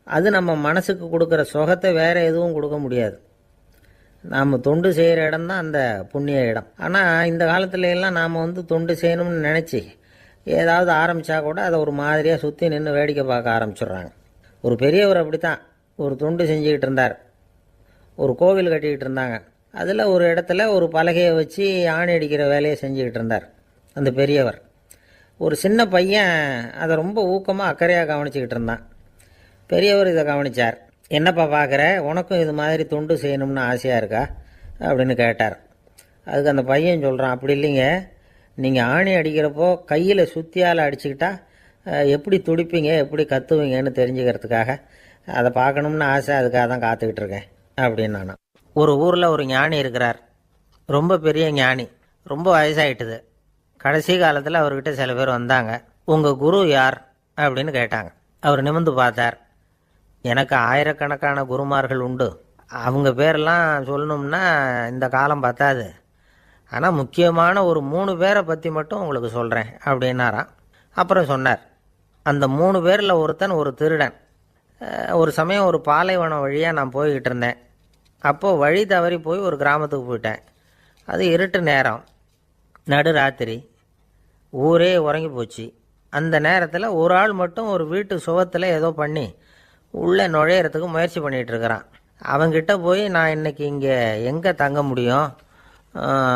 அது நம்ம மனசுக்கு கொடுக்குற சுகத்தை வேறு எதுவும் கொடுக்க முடியாது. நாம் தொண்டு செய்கிற இடம் தான் அந்த புண்ணிய இடம். ஆனால் இந்த காலத்துல எல்லாம் நாம் தொண்டு செய்யணும்னு நினச்சி ஏதாவது ஆரம்பித்தா கூட அதை ஒரு மாதிரியாக சுற்றி நின்று வேடிக்கை பார்க்க ஆரம்பிச்சிடுறாங்க. ஒரு பெரியவர் அப்படி தான் ஒரு தொண்டு செஞ்சுக்கிட்டு இருந்தார். ஒரு கோவில் கட்டிக்கிட்டு இருந்தாங்க. அதில் ஒரு இடத்துல ஒரு பலகையை வச்சு ஆணி அடிக்கிற வேலையை செஞ்சுக்கிட்டு இருந்தார் அந்த பெரியவர். ஒரு சின்ன பையன் அதை ரொம்ப ஊக்கமாக அக்கறையாக கவனிச்சிக்கிட்டு இருந்தான். பெரியவர் இதை கவனித்தார். என்னப்பா பார்க்குற, உனக்கும் இது மாதிரி தொண்டு செய்யணும்னு ஆசையாக இருக்கா அப்படின்னு கேட்டார். அதுக்கு அந்த பையன் சொல்கிறான், அப்படி இல்லைங்க, நீங்கள் ஆணி அடிக்கிறப்போ கையில் சுத்தியால் அடிச்சுக்கிட்டா எப்படி துடிப்பீங்க, எப்படி கத்துவீங்கன்னு தெரிஞ்சுக்கிறதுக்காக அதை பார்க்கணும்னு ஆசை, அதுக்காக தான் காத்துக்கிட்டு இருக்கேன் அப்படின்னு நான். ஒரு ஊரில் ஒரு ஞானி இருக்கிறார். ரொம்ப பெரிய ஞானி, ரொம்ப வயசாகிட்டுது. கடைசி காலத்தில் அவர்கிட்ட சில பேர் வந்தாங்க. உங்கள் குரு யார் அப்படின்னு கேட்டாங்க. அவர் நிமிர்ந்து பார்த்தார். எனக்கு ஆயிரக்கணக்கான குருமார்கள் உண்டு, அவங்க பேரெல்லாம் சொல்லணும்னா இந்த காலம் பத்தாது. ஆனால் முக்கியமான ஒரு 3 பேரை பற்றி மட்டும் உங்களுக்கு சொல்கிறேன் அப்படின்னாராம். அப்புறம் சொன்னார், அந்த 3 பேரில் ஒருத்தன் ஒரு திருடன். ஒரு சமயம் ஒரு பாலைவனம் வழியாக நான் போய்கிட்டு இருந்தேன். அப்போது வழி தவறி போய் ஒரு கிராமத்துக்கு போயிட்டேன். அது இருட்டு நேரம், நடுராத்திரி, ஊரே உறங்கி போச்சு. அந்த நேரத்தில் ஒரு ஆள் மட்டும் ஒரு வீட்டு சுவத்தில் ஏதோ பண்ணி உள்ளே நுழையிறதுக்கு முயற்சி பண்ணிகிட்ருக்கிறான். அவங்கிட்ட போய் நான் இன்றைக்கி இங்கே எங்கே தங்க முடியும்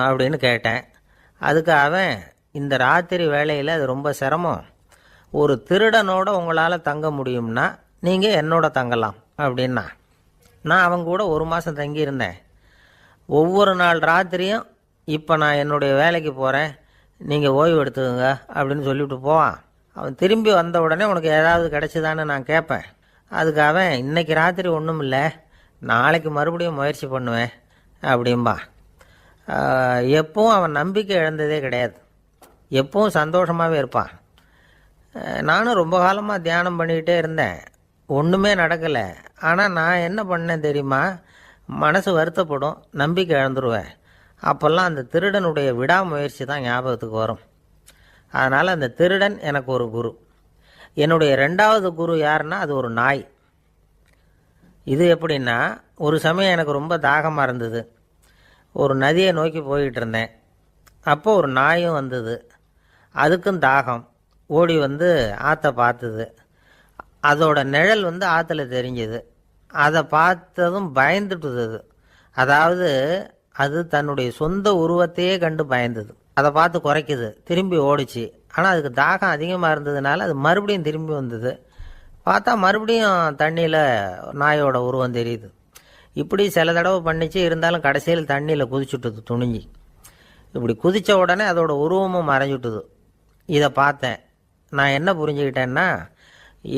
அப்படின்னு கேட்டேன். அதுக்கு அவன், இந்த ராத்திரி வேளையில் அது ரொம்ப சிரமம், ஒரு திருடனோட உங்களால் தங்க முடியும்னா நீங்கள் என்னோட தங்கலாம் அப்படின்னா. நான் அவங்க கூட 1 மாதம் தங்கியிருந்தேன். ஒவ்வொரு நாள் ராத்திரியும் இப்போ நான் என்னுடைய வேலைக்கு போகிறேன், நீங்கள் ஓய்வு எடுத்துக்கோங்க அப்படின்னு சொல்லிவிட்டு போவான். அவன் திரும்பி வந்த உடனே உனக்கு ஏதாவது கிடச்சிதான்னு நான் கேட்பேன். அதுக்கு அவன், இன்றைக்கி ராத்திரி ஒன்றும் இல்லை, நாளைக்கு மறுபடியும் முயற்சி பண்ணுவேன் அப்படின்பா. எப்பவும் அவன் நம்பிக்கை இழந்ததே கிடையாது, எப்பவும் சந்தோஷமாகவே இருப்பான். நானும் ரொம்ப காலமாக தியானம் பண்ணிக்கிட்டே இருந்தேன், ஒன்றுமே நடக்கலை. ஆனால் நான் என்ன பண்ணேன் தெரியுமா, மனசு வருத்தப்படும், நம்பிக்கை இழந்துருவேன். அப்போல்லாம் அந்த திருடனுடைய விடாமுயற்சி தான் ஞாபகத்துக்கு வரும். அதனால் அந்த திருடன் எனக்கு ஒரு குரு. என்னுடைய 2வது குரு யாருன்னா அது ஒரு நாய். இது எப்படின்னா, ஒரு சமயம் எனக்கு ரொம்ப தாகமாக இருந்தது. ஒரு நதியை நோக்கி போய்கிட்டு இருந்தேன். அப்போ ஒரு நாயும் வந்தது. அதுக்கும் தாகம். ஓடி வந்து ஆற்றை பார்த்தது. அதோட நிழல் வந்து ஆற்றுல தெரிஞ்சுது. அதை பார்த்ததும் பயந்துட்டுது. அதாவது அது தன்னுடைய சொந்த உருவத்தையே கண்டு பயந்தது. அதை பார்த்து குறைக்குது, திரும்பி ஓடிச்சு. ஆனால் அதுக்கு தாகம் அதிகமாக இருந்ததுனால அது மறுபடியும் திரும்பி வந்தது. பார்த்தா மறுபடியும் தண்ணியில் நாயோட உருவம் தெரியுது. இப்படி சில தடவை பண்ணிச்சு. இருந்தாலும் கடைசியில் தண்ணியில் குதிச்சுட்டுது துணிஞ்சி. இப்படி குதித்த உடனே அதோட உருவமும் மறைஞ்சுட்டுது. இதை பார்த்தேன். நான் என்ன புரிஞ்சுக்கிட்டேன்னா,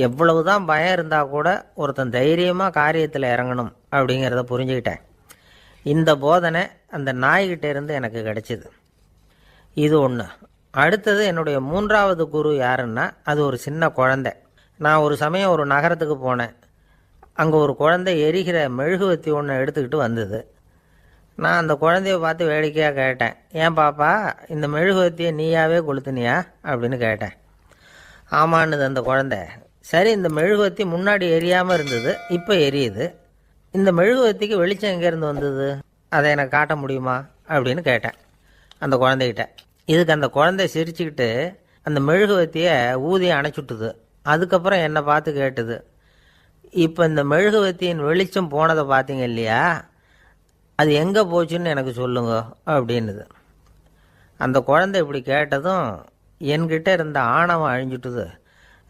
எவ்வளவு தான் பயம் இருந்தால் கூட ஒருத்தன் தைரியமாக காரியத்தில் இறங்கணும் அப்படிங்கிறத புரிஞ்சுக்கிட்டேன். இந்த போதனை அந்த நாய்கிட்ட இருந்து எனக்கு கிடைச்சிது. இது ஒன்று. அடுத்தது என்னுடைய 3வது குரு யாருன்னா அது ஒரு சின்ன குழந்தை. நான் ஒரு சமயம் ஒரு நகரத்துக்கு போனேன். அங்கே ஒரு குழந்தை எரிகிற மெழுகுவத்தி ஒன்று எடுத்துக்கிட்டு வந்தது. நான் அந்த குழந்தைய பார்த்து வேடிக்கையாக கேட்டேன், ஏன் பாப்பா, இந்த மெழுகுவத்தியை நீயாவே கொளுத்துனியா அப்படின்னு கேட்டேன். ஆமான்னுது அந்த குழந்தை. சரி, இந்த மெழுகுவத்தி முன்னாடி எரியாமல் இருந்தது, இப்போ எரியுது. இந்த மெழுகுவத்திக்கு வெளிச்சம் எங்கேருந்து வந்தது, அதை எனக்கு காட்ட முடியுமா அப்படின்னு கேட்டேன் அந்த குழந்தைகிட்ட. இதுக்கு அந்த குழந்தை சிரிச்சுக்கிட்டு அந்த மெழுகுவத்தியை ஊதி அணைச்சுட்டுது. அதுக்கப்புறம் என்னை பார்த்து கேட்டுது, இப்போ இந்த மெழுகுவத்தியின் வெளிச்சம் போனதை பார்த்தீங்க இல்லையா, அது எங்கே போச்சுன்னு எனக்கு சொல்லுங்க அப்படின்னுது. அந்த குழந்தை இப்படி கேட்டதும் என்கிட்ட இருந்த ஆணவம் அழிஞ்சுட்டுது.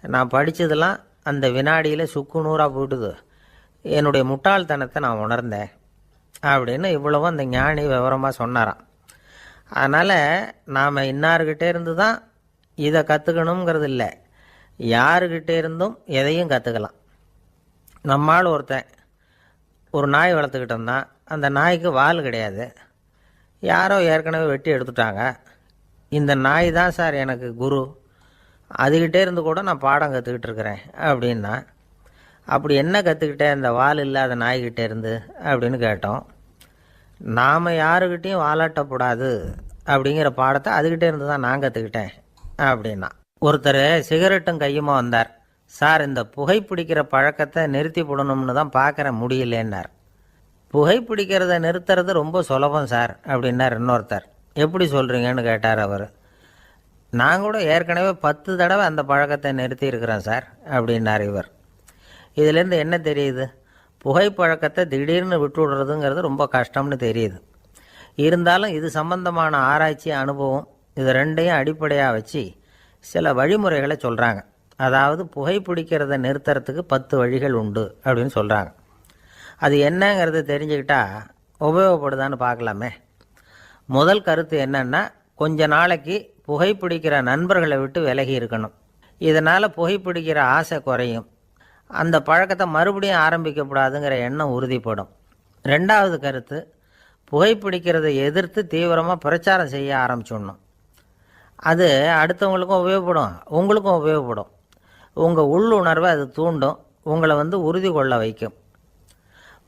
நான் படித்ததெல்லாம் அந்த வினாடியில் சுக்கு நூறாக போயிட்டுது. என்னுடைய முட்டாள்தனத்தை நான் உணர்ந்தேன் அப்படின்னு இவ்வளவும் அந்த ஞானி விவரமாக சொன்னாராம். அதனால் நாம் இன்னார்கிட்டே இருந்து தான் இதை கற்றுக்கணுங்கிறது இல்லை, யாருக்கிட்டே இருந்தும் எதையும் கற்றுக்கலாம். நம்மால் ஒருத்தன் ஒரு நாய் வளர்த்துக்கிட்டு இருந்தான். அந்த நாய்க்கு வால் கிடையாது. யாரோ ஏற்கனவே வெட்டி எடுத்துட்டாங்க. இந்த நாய் தான் சார் எனக்கு குரு, அதுக்கிட்டே இருந்து கூட நான் பாடம் கற்றுக்கிட்டு இருக்கிறேன் அப்படின்னா. அப்படி என்ன கற்றுக்கிட்டேன் இந்த வால் இல்லாத நாய்கிட்டே இருந்து அப்படின்னு கேட்டோம். நாம் யாருக்கிட்டையும் வாலாட்டக்கூடாது அப்படிங்கிற பாடத்தை அதுக்கிட்டே இருந்து தான் நான் கற்றுக்கிட்டேன் அப்படின்னா. ஒருத்தர் சிகரெட்டும் கையுமா வந்தார். சார், இந்த புகைப்பிடிக்கிற பழக்கத்தை நிறுத்தி போடணும்னு தான் பார்க்குறேன், முடியலன்னார். புகைப்பிடிக்கிறத நிறுத்துறது ரொம்ப சுலபம் சார் அப்படின்னார் இன்னொருத்தர். எப்படி சொல்கிறீங்கன்னு கேட்டார் அவர். நான் கூட ஏற்கனவே 10 தடவை அந்த பழக்கத்தை நிறுத்தி இருக்கிறேன் சார் அப்படின்னார் இவர். இதிலேருந்து என்ன தெரியுது, புகைப்பழக்கத்தை திடீர்னு விட்டு விடுறதுங்கிறது ரொம்ப கஷ்டம்னு தெரியுது. இருந்தாலும் இது சம்பந்தமான ஆராய்ச்சி, அனுபவம், இது ரெண்டையும் அடிப்படையாக வச்சு சில வழிமுறைகளை சொல்கிறாங்க. அதாவது புகைப்பிடிக்கிறத நிறுத்துறதுக்கு 10 வழிகள் உண்டு அப்படின்னு சொல்கிறாங்க. அது என்னங்கிறது தெரிஞ்சுக்கிட்டா உபயோகப்படுதான்னு பார்க்கலாமே. முதல் கருத்து என்னன்னா, கொஞ்ச நாளைக்கு புகைப்பிடிக்கிற நண்பர்களை விட்டு விலகி இருக்கணும். இதனால் புகைப்பிடிக்கிற ஆசை குறையும். அந்த பழக்கத்தை மறுபடியும் ஆரம்பிக்கக்கூடாதுங்கிற எண்ணம் உறுதிப்படும். 2வது கருத்து, புகைப்பிடிக்கிறதை எதிர்த்து தீவிரமாக பிரச்சாரம் செய்ய ஆரம்பிச்சிடணும். அது அடுத்தவங்களுக்கும் உபயோகப்படும், உங்களுக்கும் உபயோகப்படும். உங்கள் உள்ளுணர்வை அது தூண்டும், உங்களை உறுதி கொள்ள வைக்கும்.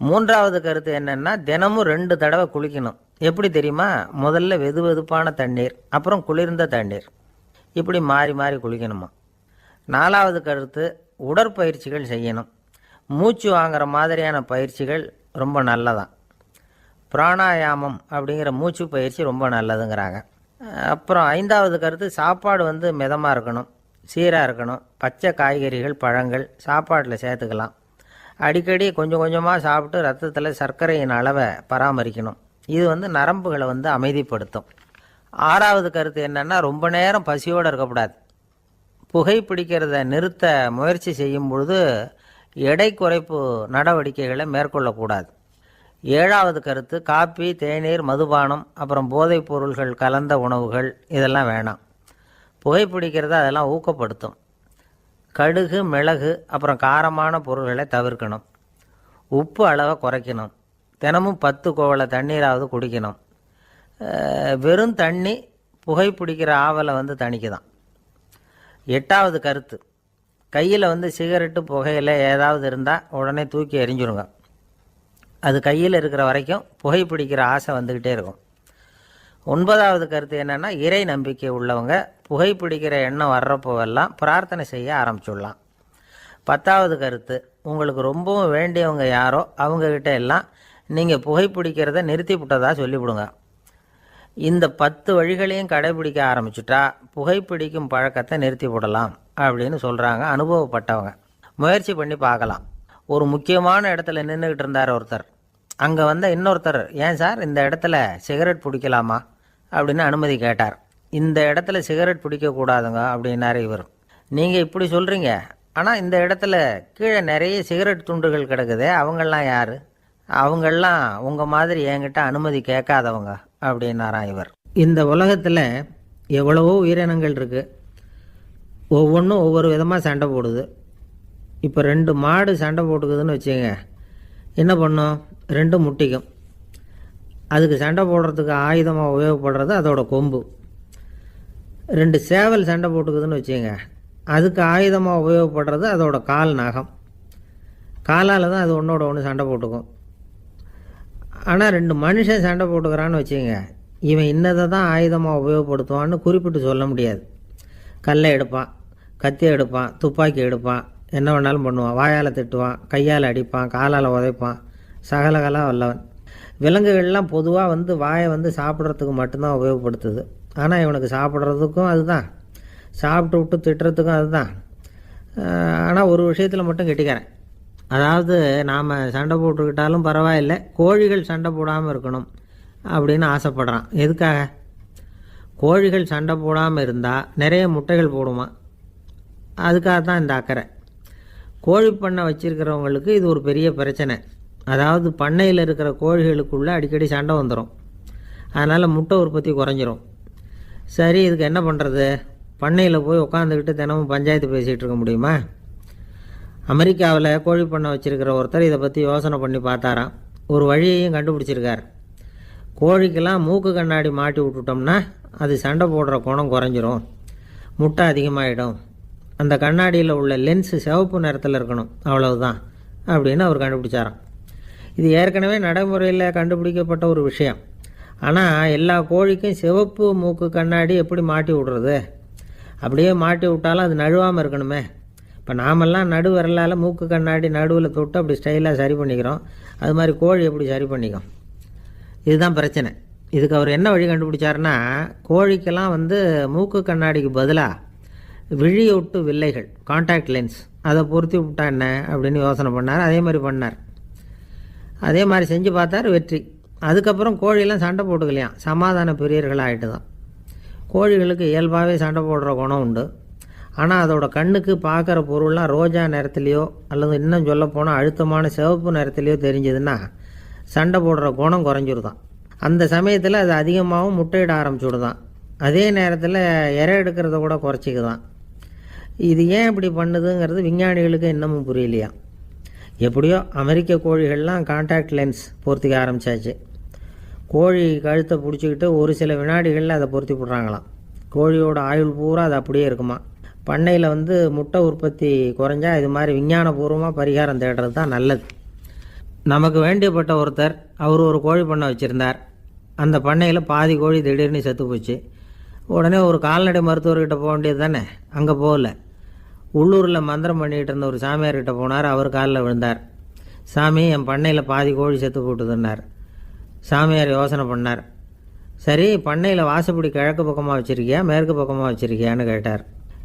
3வது கருத்து என்னென்னா, தினமும் 2 தடவை குளிக்கணும். எப்படி தெரியுமா? முதல்ல வெது வெதுப்பான தண்ணீர், அப்புறம் குளிர்ந்த தண்ணீர், இப்படி மாறி மாறி குளிக்கணுமா. 4வது கருத்து, உடற்பயிற்சிகள் செய்யணும். மூச்சு வாங்குற மாதிரியான பயிற்சிகள் ரொம்ப நல்லதான். பிராணாயாமம் அப்படிங்கிற மூச்சு பயிற்சி ரொம்ப நல்லதுங்கிறாங்க. அப்புறம் 5வது கருத்து, சாப்பாடு மிதமாக இருக்கணும், சீராக இருக்கணும். பச்சை காய்கறிகள், பழங்கள் சாப்பாட்டில் சேர்த்துக்கலாம். அடிக்கடி கொஞ்சம் கொஞ்சமாக சாப்பிட்டு ரத்தத்தில் சர்க்கரையின் அளவை பராமரிக்கணும். இது நரம்புகளை அமைதிப்படுத்தும். 6வது கருத்து என்னென்னா, ரொம்ப நேரம் பசியோடு இருக்கக்கூடாது. புகைப்பிடிக்கிறத நிறுத்த முயற்சி செய்யும் பொழுது எடை குறைப்பு நடவடிக்கைகளை மேற்கொள்ளக்கூடாது. 7வது கருத்து, காப்பி, தேநீர், மதுபானம், அப்புறம் போதைப் பொருள்கள் கலந்த உணவுகள் இதெல்லாம் வேணாம். புகைப்பிடிக்கிறத அதெல்லாம் ஊக்கப்படுத்தும். கடுகு, மிளகு, அப்புறம் காரமான பொருள்களை தவிர்க்கணும். உப்பு அளவை குறைக்கணும். தினமும் 10 குவளை தண்ணீராவது குடிக்கணும். வெறும் தண்ணி புகைப்பிடிக்கிற ஆவலை தணிக்குதான். 8வது கருத்து, கையில் சிகரெட்டு, புகையில ஏதாவது இருந்தால் உடனே தூக்கி எறிஞ்சிருங்க. அது கையில் இருக்கிற வரைக்கும் புகைப்பிடிக்கிற ஆசை வந்துக்கிட்டே இருக்கும். 9வது கருத்து என்னென்னா, இறை நம்பிக்கை உள்ளவங்க புகைப்பிடிக்கிற எண்ணம் வர்றப்போவெல்லாம் பிரார்த்தனை செய்ய ஆரம்பிச்சுடலாம். 10வது கருத்து, உங்களுக்கு ரொம்பவும் வேண்டியவங்க யாரோ அவங்கக்கிட்ட எல்லாம் நீங்கள் புகைப்பிடிக்கிறத நிறுத்தி விட்டதாக சொல்லிவிடுங்க. இந்த 10 வழிகளையும் கடைபிடிக்க ஆரம்பிச்சுட்டா புகைப்பிடிக்கும் பழக்கத்தை நிறுத்தி விடலாம் அப்படின்னு சொல்கிறாங்க அனுபவப்பட்டவங்க. முயற்சி பண்ணி பார்க்கலாம். ஒரு முக்கியமான இடத்துல நின்றுக்கிட்டு இருந்தார் ஒருத்தர். அங்கே இன்னொருத்தர், ஏன் சார் இந்த இடத்துல சிகரெட் பிடிக்கலாமா அப்படின்னு அனுமதி கேட்டார். இந்த இடத்துல சிகரெட் பிடிக்கக்கூடாதுங்க அப்படின்னாரு இவர். நீங்கள் இப்படி சொல்கிறீங்க, ஆனால் இந்த இடத்துல கீழே நிறைய சிகரெட் துண்டுகள் கிடக்குதே, அவங்கெல்லாம் யார்? அவங்கெல்லாம் உங்கள் மாதிரி என்கிட்ட அனுமதி கேட்காதவங்க அப்படின்னாராம் இவர். இந்த உலகத்தில் எவ்வளவோ உயிரினங்கள் இருக்குது. ஒவ்வொன்றும் ஒவ்வொரு விதமாக சண்டை போடுது. இப்போ 2 மாடு சண்டை போட்டுக்குதுன்னு வச்சுங்க, என்ன பண்ணும்? 2 முட்டிக்கும். அதுக்கு சண்டை போடுறதுக்கு ஆயுதமாக உபயோகப்படுறது அதோட கொம்பு. 2 சேவல் சண்டை போட்டுக்குதுன்னு வச்சுங்க, அதுக்கு ஆயுதமாக உபயோகப்படுறது அதோட கால் நகம். காலால் தான் அது ஒன்றோட ஒன்று சண்டை போட்டுக்கும். ஆனால் 2 மனுஷன் சண்டை போட்டுக்கிறான்னு வச்சுங்க, இவன் இன்னதை தான் ஆயுதமாக உபயோகப்படுத்துவான்னு குறிப்பிட்டு சொல்ல முடியாது. கல்லை எடுப்பான், கத்தி எடுப்பான், துப்பாக்கி எடுப்பான், என்ன வேணாலும் பண்ணுவான். வாயால் திட்டுவான், கையால் அடிப்பான், காலால் உதைப்பான், சகலகலாக வல்லவன். விலங்குகள்லாம் பொதுவாக வாயை சாப்பிட்றதுக்கு மட்டும்தான் உபயோகப்படுத்துது. ஆனால் இவனுக்கு சாப்பிட்றதுக்கும் அதுதான், சாப்பிட்டு விட்டு திட்டுறதுக்கும் அதுதான். ஆனால் ஒரு விஷயத்தில் மட்டும் கெட்டிக்கிறேன். அதாவது நாம் சண்டை போட்டுக்கிட்டாலும் பரவாயில்லை, கோழிகள் சண்டை போடாமல் இருக்கணும் அப்படின்னு ஆசைப்படுறான். எதுக்காக? கோழிகள் சண்டை போடாமல் இருந்தால் நிறைய முட்டைகள் போடுமா, அதுக்காக தான் இந்த அக்கறை. கோழி பண்ணை வச்சுருக்கிறவங்களுக்கு இது ஒரு பெரிய பிரச்சனை. அதாவது பண்ணையில் இருக்கிற கோழிகளுக்குள்ளே அடிக்கடி சண்டை வந்துடும். அதனால் முட்டை உற்பத்தி குறைஞ்சிரும். சரி, இதுக்கு என்ன பண்ணுறது? பண்ணையில் போய் உட்காந்துக்கிட்டு தினமும் பஞ்சாயத்து பேசிகிட்டு இருக்க முடியுமா? அமெரிக்காவில் கோழி பண்ணை வச்சுருக்கிற ஒருத்தர் இதை பற்றி யோசனை பண்ணி பார்த்தாராம். ஒரு வழியையும் கண்டுபிடிச்சிருக்கார். கோழிக்கெல்லாம் மூக்கு கண்ணாடி மாட்டி விட்டுட்டோம்னா அது சண்டை போடுற குணம் குறைஞ்சிரும், முட்டை அதிகமாகிடும். அந்த கண்ணாடியில் உள்ள லென்ஸு சிவப்பு நிறத்தில் இருக்கணும், அவ்வளவுதான் அப்படின்னு அவர் கண்டுபிடிச்சாராம். இது ஏற்கனவே நடைமுறையில் கண்டுபிடிக்கப்பட்ட ஒரு விஷயம். ஆனால் எல்லா கோழிக்கும் சிவப்பு மூக்கு கண்ணாடி எப்படி மாட்டி விடுறது? அப்படியே மாட்டி விட்டாலும் அது நழுவாமல் இருக்கணுமே. இப்போ நாமெல்லாம் நடு விரலால் மூக்கு கண்ணாடி நடுவில் தொட்டு அப்படி ஸ்டைலாக சரி பண்ணிக்கிறோம். அது மாதிரி கோழி எப்படி சரி பண்ணிக்கும்? இதுதான் பிரச்சனை. இதுக்கு அவர் என்ன வழி கண்டுபிடிச்சாருன்னா, கோழிக்கெல்லாம் மூக்கு கண்ணாடிக்கு பதிலாக விழியொட்டு வில்லைகள், கான்டாக்ட் லென்ஸ், அதை பொருத்தி விட்டா என்ன அப்படின்னு யோசனை பண்ணார். அதே மாதிரி பண்ணார். அதே மாதிரி செஞ்சு பார்த்தார், வெற்றி. அதுக்கப்புறம் கோழியெல்லாம் சண்டை போட்டுக்கலையாம், சமாதான பிரியர்கள் ஆகிட்டு தான். கோழிகளுக்கு இயல்பாகவே சண்டை போடுற குணம் உண்டு. ஆனால் அதோட கண்ணுக்கு பார்க்குற பொருள்லாம் ரோஜா நிறத்துலையோ அல்லது இன்னும் சொல்லப்போனால் அழுத்தமான சிவப்பு நிறத்துலையோ தெரிஞ்சதுன்னா சண்டை போடுற குணம் குறைஞ்சிருதான். அந்த சமயத்தில் அது அதிகமாகவும் முட்டையிட ஆரம்பிச்சுடுதான். அதே நேரத்தில் இறை எடுக்கிறத கூட குறைச்சிக்குதான். இது ஏன் இப்படி பண்ணுதுங்கிறது விஞ்ஞானிகளுக்கு இன்னமும் புரியலையா. எப்படியோ அமெரிக்க கோழிகள்லாம் கான்டாக்ட் லென்ஸ் பொருத்திக்க ஆரம்பித்தாச்சு. கோழி கழுத்தை பிடிச்சிக்கிட்டு ஒரு சில வினாடிகளில் அதை பொருத்தி போடுறாங்களாம். கோழியோட ஆயுள் பூரா அது அப்படியே இருக்குமா. பண்ணையில் முட்டை உற்பத்தி குறைஞ்சா இது மாதிரி விஞ்ஞானபூர்வமாக பரிகாரம் தேடுறது தான் நல்லது. நமக்கு வேண்டியப்பட்ட ஒருத்தர், அவர் ஒரு கோழி பண்ணை வச்சுருந்தார். அந்த பண்ணையில் பாதி கோழி திடீர்னு செத்து போச்சு. உடனே ஒரு கால்நடை மருத்துவர்கிட்ட போக வேண்டியது தானே. அங்கே போகல. உள்ளூரில் மந்திரம் பண்ணிகிட்டு இருந்த ஒரு சாமியார்கிட்ட போனார். அவர் காலில் விழுந்தார். சாமி, என் பண்ணையில் பாதி கோழி செத்து போட்டுதுன்னார். சாமியார் யோசனை பண்ணார். சரி, பண்ணையில் வாசப்படி கிழக்கு பக்கமாக வச்சுருக்கியா மேற்கு பக்கமாக வச்சுருக்கியான்னு கேட்டார்.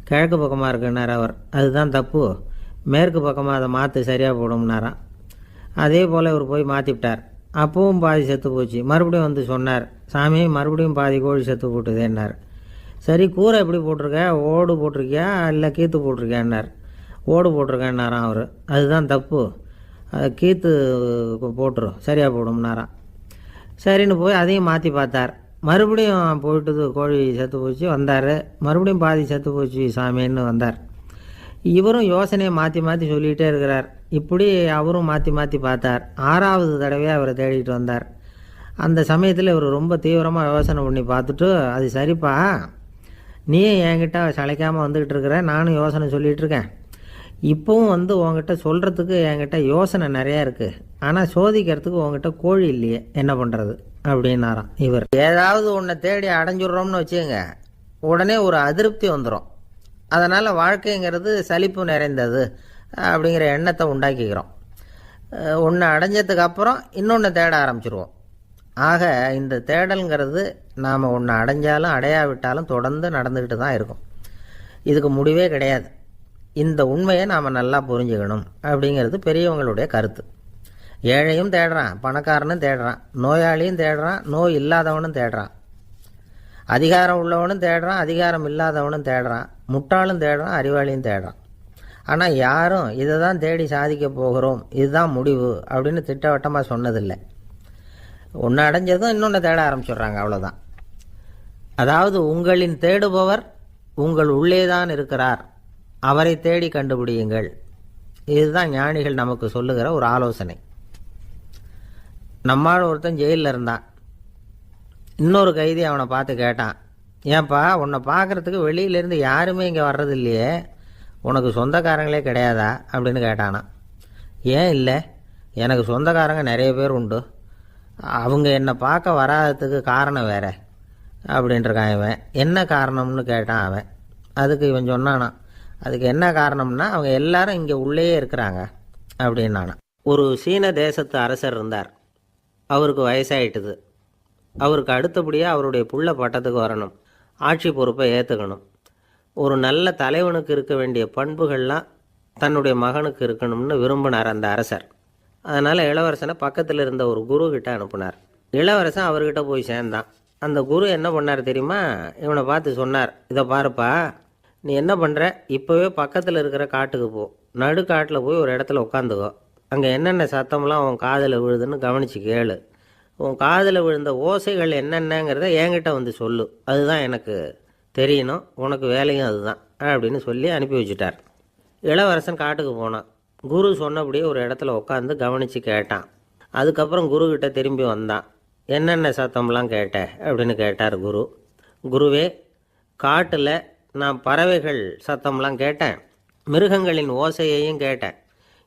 கிழக்கு பக்கமாக இருக்குன்னார் அவர். அதுதான் தப்பு, மேற்கு பக்கமாக அதை மாற்று சரியாக போடும்னாராம். அதே போல் இவர் போய் மாற்றிவிட்டார். அப்பவும் பாதி செத்து போச்சு. மறுபடியும் வந்து சொன்னார், சாமி மறுபடியும் பாதி கோழி செத்து போட்டுதேன்னார். சரி, கூரை எப்படி போட்டிருக்க, ஓடு போட்டிருக்கியா இல்லை கீத்து போட்டிருக்கியான்னார். ஓடு போட்டிருக்கேன்னாராம் அவர். அதுதான் தப்பு, அதை கீத்து போட்டுரும் சரியாக போடும்னாராம். சரின்னு போய் அதையும் மாற்றி பார்த்தார். மறுபடியும் போயிட்டுது, கோழி செத்து போச்சு. வந்தார். மறுபடியும் பாதி செத்து போச்சு சாமின்னு வந்தார். இவரும் யோசனையை மாற்றி மாற்றி சொல்லிகிட்டே இருக்கிறார். இப்படி அவரும் மாற்றி மாற்றி பார்த்தார். 6வது தடவையாக அவரை தேடிட்டு வந்தார். அந்த சமயத்தில் இவர் ரொம்ப தீவிரமாக யோசனை பண்ணி பார்த்துட்டு, அது சரிப்பா, நீயும் என்கிட்ட சளைக்காமல் வந்துக்கிட்டு இருக்கிற, நானும் யோசனை சொல்லிகிட்டு இருக்கேன். இப்போவும் வந்து உங்ககிட்ட சொல்கிறதுக்கு என்கிட்ட யோசனை நிறையா இருக்குது, ஆனால் சோதிக்கிறதுக்கு உங்ககிட்ட கோழி இல்லையே, என்ன பண்ணுறது அப்படின்னாராம் இவர். ஏதாவது ஒன்றை தேடி அடைஞ்சிடுறோம்னு வச்சுக்கோங்க, உடனே ஒரு அதிருப்தி வந்துடும். அதனால் வாழ்க்கைங்கிறது சலிப்பு நிறைந்தது அப்படிங்கிற எண்ணத்தை உண்டாக்கிக்கிறோம். ஒன்று அடைஞ்சதுக்கு அப்புறம் இன்னொன்று தேட ஆரம்பிச்சிருவோம். ஆக இந்த தேடல்ங்கிறது நாம் ஒன்று அடைஞ்சாலும் அடையாவிட்டாலும் தொடர்ந்து நடந்துக்கிட்டு தான் இருக்கும். இதுக்கு முடிவே கிடையாது. இந்த உண்மையை நாம் நல்லா புரிஞ்சுக்கணும் அப்படிங்கிறது பெரியவங்களுடைய கருத்து. ஏழையும் தேடுறான், பணக்காரனும் தேடுறான், நோயாளியும் தேடுறான், நோய் இல்லாதவனும் தேடுறான், அதிகாரம் உள்ளவனும் தேடுறான், அதிகாரம் இல்லாதவனும் தேடுறான், முட்டாளும் தேடுறான், அறிவாளியும் தேடுறான். ஆனால் யாரும் இதை தான் தேடி சாதிக்க போகிறோம், இதுதான் முடிவு அப்படின்னு திட்டவட்டமாக சொன்னதில்லை. ஒன்று அடைஞ்சதும் இன்னொன்று தேட ஆரம்பிச்சிடுறாங்க, அவ்வளோதான். அதாவது உங்களின் தேடுபவர் உங்கள் உள்ளே தான் இருக்கிறார், அவரை தேடி கண்டுபிடியுங்கள். இதுதான் ஞானிகள் நமக்கு சொல்லுகிற ஒரு ஆலோசனை. நம்மால் ஒருத்தன் ஜெயிலில் இருந்தான். இன்னொரு கைதி அவனை பார்த்து கேட்டான், ஏன்பா உன்னை பார்க்குறதுக்கு வெளியிலேருந்து யாருமே இங்கே வர்றது இல்லையே, உனக்கு சொந்தக்காரங்களே கிடையாதா அப்படின்னு கேட்டானான். ஏன் இல்லை, எனக்கு சொந்தக்காரங்க நிறைய பேர் உண்டு, அவங்க என்னை பார்க்க வராததுக்கு காரணம் வேற அப்படின்ட்டுருக்கான் இவன். என்ன காரணம்னு கேட்டான் அவன். அதுக்கு இவன் சொன்னானான், அதுக்கு என்ன காரணம்னா அவங்க எல்லாரும் இங்கே உள்ளேயே இருக்கிறாங்க அப்படின்னானா. ஒரு சீன தேசத்து அரசர் இருந்தார். அவருக்கு வயசாயிட்டுது. அவருக்கு அடுத்தபடியாக அவருடைய புள்ள பட்டத்துக்கு வரணும், ஆட்சி பொறுப்பை ஏற்றுக்கணும். ஒரு நல்ல தலைவனுக்கு இருக்க வேண்டிய பண்புகள்லாம் தன்னுடைய மகனுக்கு இருக்கணும்னு விரும்பினார் அந்த அரசர். அதனால் இளவரசனை பக்கத்தில் இருந்த ஒரு குரு கிட்ட அனுப்புனார். இளவரசன் அவர்கிட்ட போய் சேர்ந்தான். அந்த குரு என்ன பண்ணார் தெரியுமா, இவனை பார்த்து சொன்னார், இதை பாருப்பா, நீ என்ன பண்ணுற, இப்போவே பக்கத்தில் இருக்கிற காட்டுக்கு போ, நடுக்காட்டில் போய் ஒரு இடத்துல உட்காந்துக்கோ, அங்கே என்னென்ன சத்தம்லாம் உன் காதில் விழுதுன்னு கவனித்து கேளு, உன் காதில் விழுந்த ஓசைகள் என்னென்னங்கிறத என்கிட்ட வந்து சொல்லு, அதுதான் எனக்கு தெரியணும், உனக்கு வேலையும் அதுதான் அப்படின்னு சொல்லி அனுப்பி வச்சுட்டார். இளவரசன் காட்டுக்கு போனான். குரு சொன்னபடியே ஒரு இடத்துல உட்காந்து கவனித்து கேட்டான். அதுக்கப்புறம் குருக்கிட்ட திரும்பி வந்தான். என்னென்ன சத்தம்லாம் கேட்ட அப்படின்னு கேட்டார் குரு. குருவே, காட்டில் நான் பறவைகள் சத்தம்லாம் கேட்டேன், மிருகங்களின் ஓசையையும் கேட்டேன்,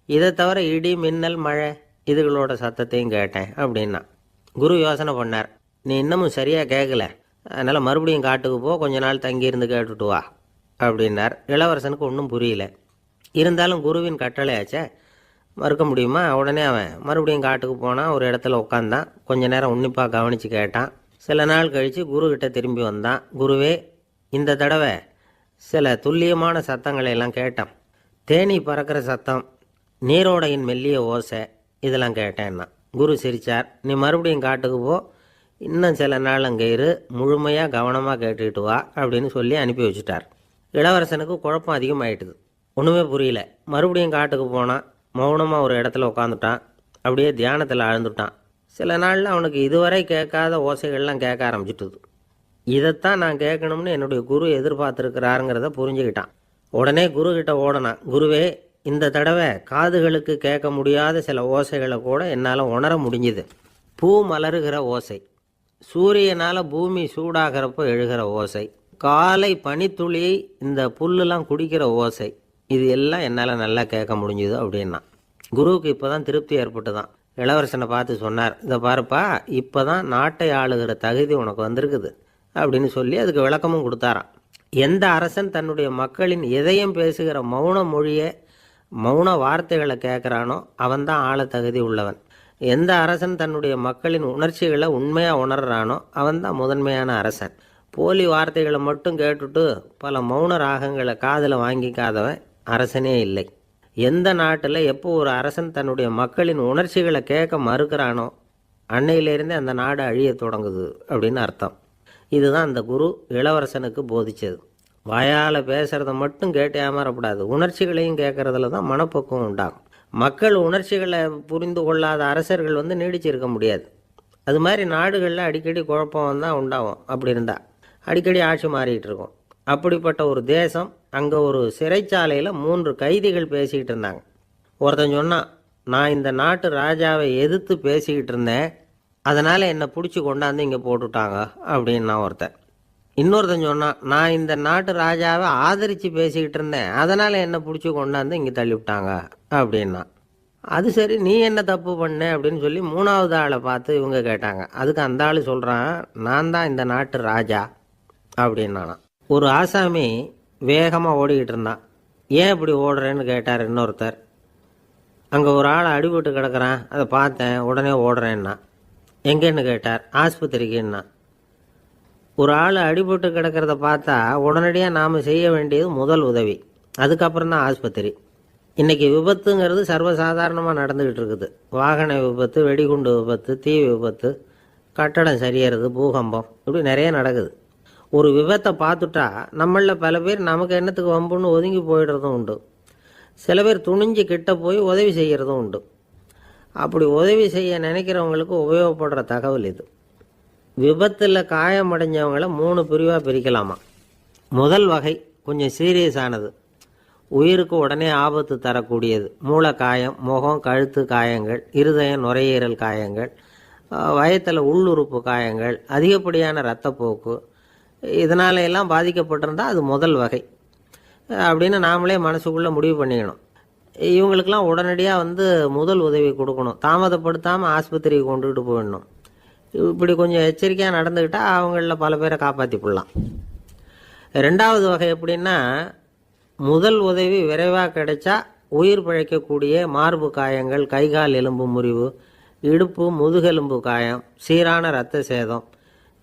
இதை தவிர இடி மின்னல் மழை இதுகளோட சத்தத்தையும் கேட்டேன் அப்படின்னா. குரு யோசனை பண்ணார், நீ இன்னமும் சரியாக கேட்கல, அதனால் மறுபடியும் காட்டுக்கு போ, கொஞ்ச நாள் தங்கியிருந்து கேட்டுட்டு வா அப்படின்னார். இளவரசனுக்கு ஒன்றும் புரியல. இருந்தாலும் குருவின் கட்டளையாச்சே, மறுக்க முடியுமா? உடனே அவன் மறுபடியும் காட்டுக்கு போனான். ஒரு இடத்துல உட்காந்தான். கொஞ்ச நேரம் உன்னிப்பாக கவனித்து கேட்டான். சில நாள் கழித்து குருக்கிட்ட திரும்பி வந்தான். குருவே, இந்த தடவை சில துல்லியமான சத்தங்களை எல்லாம் கேட்டான். தேனி பறக்கிற சத்தம், நீரோடையின் மெல்லிய ஓசை, இதெல்லாம் கேட்டேன்னா. குரு சிரித்தார். நீ மறுபடியும் காட்டுக்கு போ, இன்னும் சில நாள் அங்கே இரு, முழுமையாக கவனமாக கேட்டுக்கிட்டு வா அப்படின்னு சொல்லி அனுப்பி வச்சுட்டார். இளவரசனுக்கு குழப்பம் அதிகமாயிட்டுது. ஒன்றுமே புரியல. மறுபடியும் காட்டுக்கு போனான். மௌனமாக ஒரு இடத்துல உட்காந்துட்டான். அப்படியே தியானத்தில் ஆழ்ந்துட்டான். சில நாளில் அவனுக்கு இதுவரை கேட்காத ஓசைகள்லாம் கேட்க ஆரம்பிச்சிட்டுது. இதைத்தான் நான் கேட்கணும்னு என்னுடைய குரு எதிர்பார்த்துருக்கிறாருங்கிறத புரிஞ்சுக்கிட்டான். உடனே குரு கிட்ட ஓடனான். குருவே, இந்த தடவை காதுகளுக்கு கேட்க முடியாத சில ஓசைகளை கூட என்னால் உணர முடிஞ்சுது. பூ மலருகிற ஓசை, சூரியனால் பூமி சூடாகிறப்போ எழுகிற ஓசை, காலை பனித்துளி இந்த புல்லுலாம் குடிக்கிற ஓசை, இது எல்லாம் என்னால் நல்லா கேட்க முடிஞ்சுது அப்படின்னா. குருவுக்கு இப்போ தான் திருப்தி ஏற்பட்டு தான். இளவரசனை பார்த்து சொன்னார், இதை பாருப்பா, இப்போ தான் நாட்டை ஆளுகிற தகுதி உனக்கு வந்திருக்குது அப்படின்னு சொல்லி அதுக்கு விளக்கமும் கொடுத்தாராம். எந்த அரசன் தன்னுடைய மக்களின் இதயம் பேசுகிற மௌன மொழியை, மௌன வார்த்தைகளை கேட்குறானோ அவன்தான் ஆள தகுதி உள்ளவன். எந்த அரசன் தன்னுடைய மக்களின் உணர்ச்சிகளை உண்மையாக உணர்றானோ அவன்தான் முதன்மையான அரசன். போலி வார்த்தைகளை மட்டும் கேட்டுட்டு பல மௌன ராகங்களை காதில் வாங்கிக்காதவன் அரசனே இல்லை. எந்த நாட்டில் எப்போ ஒரு அரசன் தன்னுடைய மக்களின் உணர்ச்சிகளை கேட்க மறுக்கிறானோ அன்னையிலேருந்தே அந்த நாடு அழிய தொடங்குது அப்படின்னு அர்த்தம். இதுதான் அந்த குரு இளவரசனுக்கு போதிச்சது. வாயால் பேசுகிறத மட்டும் கேட்டு ஏமாறக்கூடாது, உணர்ச்சிகளையும் கேட்கறதுல தான் மனப்பக்குவம் உண்டாகும். மக்கள் உணர்ச்சிகளை புரிந்து கொள்ளாத அரசர்கள் நீடிச்சிருக்க முடியாது. அது மாதிரி நாடுகளில் அடிக்கடி குழப்பம் தான் உண்டாகும். அப்படி இருந்தால் அடிக்கடி ஆட்சி மாறிக்கிட்டு இருக்கும். அப்படிப்பட்ட ஒரு தேசம், அங்கே ஒரு சிறைச்சாலையில் 3 கைதிகள் பேசிக்கிட்டு இருந்தாங்க. ஒருத்தன் சொன்னான், நான் இந்த நாட்டு ராஜாவை எதிர்த்து பேசிக்கிட்டு இருந்தேன், அதனால் என்னை பிடிச்சி கொண்டாந்து இங்கே போட்டுட்டாங்க அப்படின்னா ஒருத்தன். இன்னொருத்தன் சொன்னான், நான் இந்த நாட்டு ராஜாவை ஆதரித்து பேசிக்கிட்டு இருந்தேன், அதனால் என்னை பிடிச்சி கொண்டாந்து இங்கே தள்ளிவிட்டாங்க அப்படின்னா. அது சரி, நீ என்ன தப்பு பண்ண அப்படின்னு சொல்லி 3வது ஆளை பார்த்து இவங்க கேட்டாங்க. அதுக்கு அந்த ஆள் சொல்கிறான், நான் தான் இந்த நாட்டு ராஜா அப்படின்னானா. ஒரு ஆசாமி வேகமாக ஓடிக்கிட்டு இருந்தான். ஏன் இப்படி ஓடுறேன்னு கேட்டார் இன்னொருத்தர். அங்கே ஒரு ஆள் அடிபட்டு கிடக்கிறான், அதை பார்த்தேன், உடனே ஓடுறேன்னா. எங்கேன்னு கேட்டார். ஆஸ்பத்திரிக்குன்னா. ஒரு ஆள் அடிபட்டு கிடக்கிறத பார்த்தா உடனடியாக நாம் செய்ய வேண்டியது முதல் உதவி, அதுக்கப்புறம் தான் ஆஸ்பத்திரி. இன்றைக்கி விபத்துங்கிறது சர்வசாதாரணமாக நடந்துக்கிட்டு இருக்குது. வாகன விபத்து, வெடிகுண்டு விபத்து, தீ விபத்து, கட்டடம் சரியறது, பூகம்பம், இப்படி நிறைய நடக்குது. ஒரு விபத்தை பார்த்துட்டா நம்மளில் பல பேர் நமக்கு என்னத்துக்கு வம்புன்னு ஒதுங்கி போயிடுறதும் உண்டு. சில பேர் துணிஞ்சு கிட்ட போய் உதவி செய்கிறதும் உண்டு. அப்படி உதவி செய்ய நினைக்கிறவங்களுக்கு உபயோகப்படுற தகவல் இது. விபத்தில் காயமடைஞ்சவங்களை 3 பிரிவாக பிரிக்கலாமா. முதல் வகை கொஞ்சம் சீரியஸானது, உயிருக்கு உடனே ஆபத்து தரக்கூடியது. மூளை காயம், முகம், கழுத்து காயங்கள், இருதயம், நுரையீரல் காயங்கள், வயத்தில் உள்ளுறுப்பு காயங்கள், அதிகப்படியான இரத்தப்போக்கு, இதனால எல்லாம் பாதிக்கப்பட்டிருந்தால் அது முதல் வகை அப்படின்னு நாமளே மனசுக்குள்ளே முடிவு பண்ணிக்கணும். இவங்களுக்கெல்லாம் உடனடியாக முதல் உதவி கொடுக்கணும். தாமதப்படுத்தாமல் ஆஸ்பத்திரிக்கு கொண்டுகிட்டு போயிடணும். இப்படி கொஞ்சம் எச்சரிக்கையாக நடந்துக்கிட்டால் அவங்களில் பல பேரை காப்பாற்றி போடலாம். 2வது வகை எப்படின்னா, முதல் உதவி விரைவாக கிடைச்சா உயிர் பிழைக்கக்கூடிய மார்பு காயங்கள், கைகால் எலும்பு முறிவு, இடுப்பு முதுகெலும்பு காயம், சீரான இரத்த சேதம்,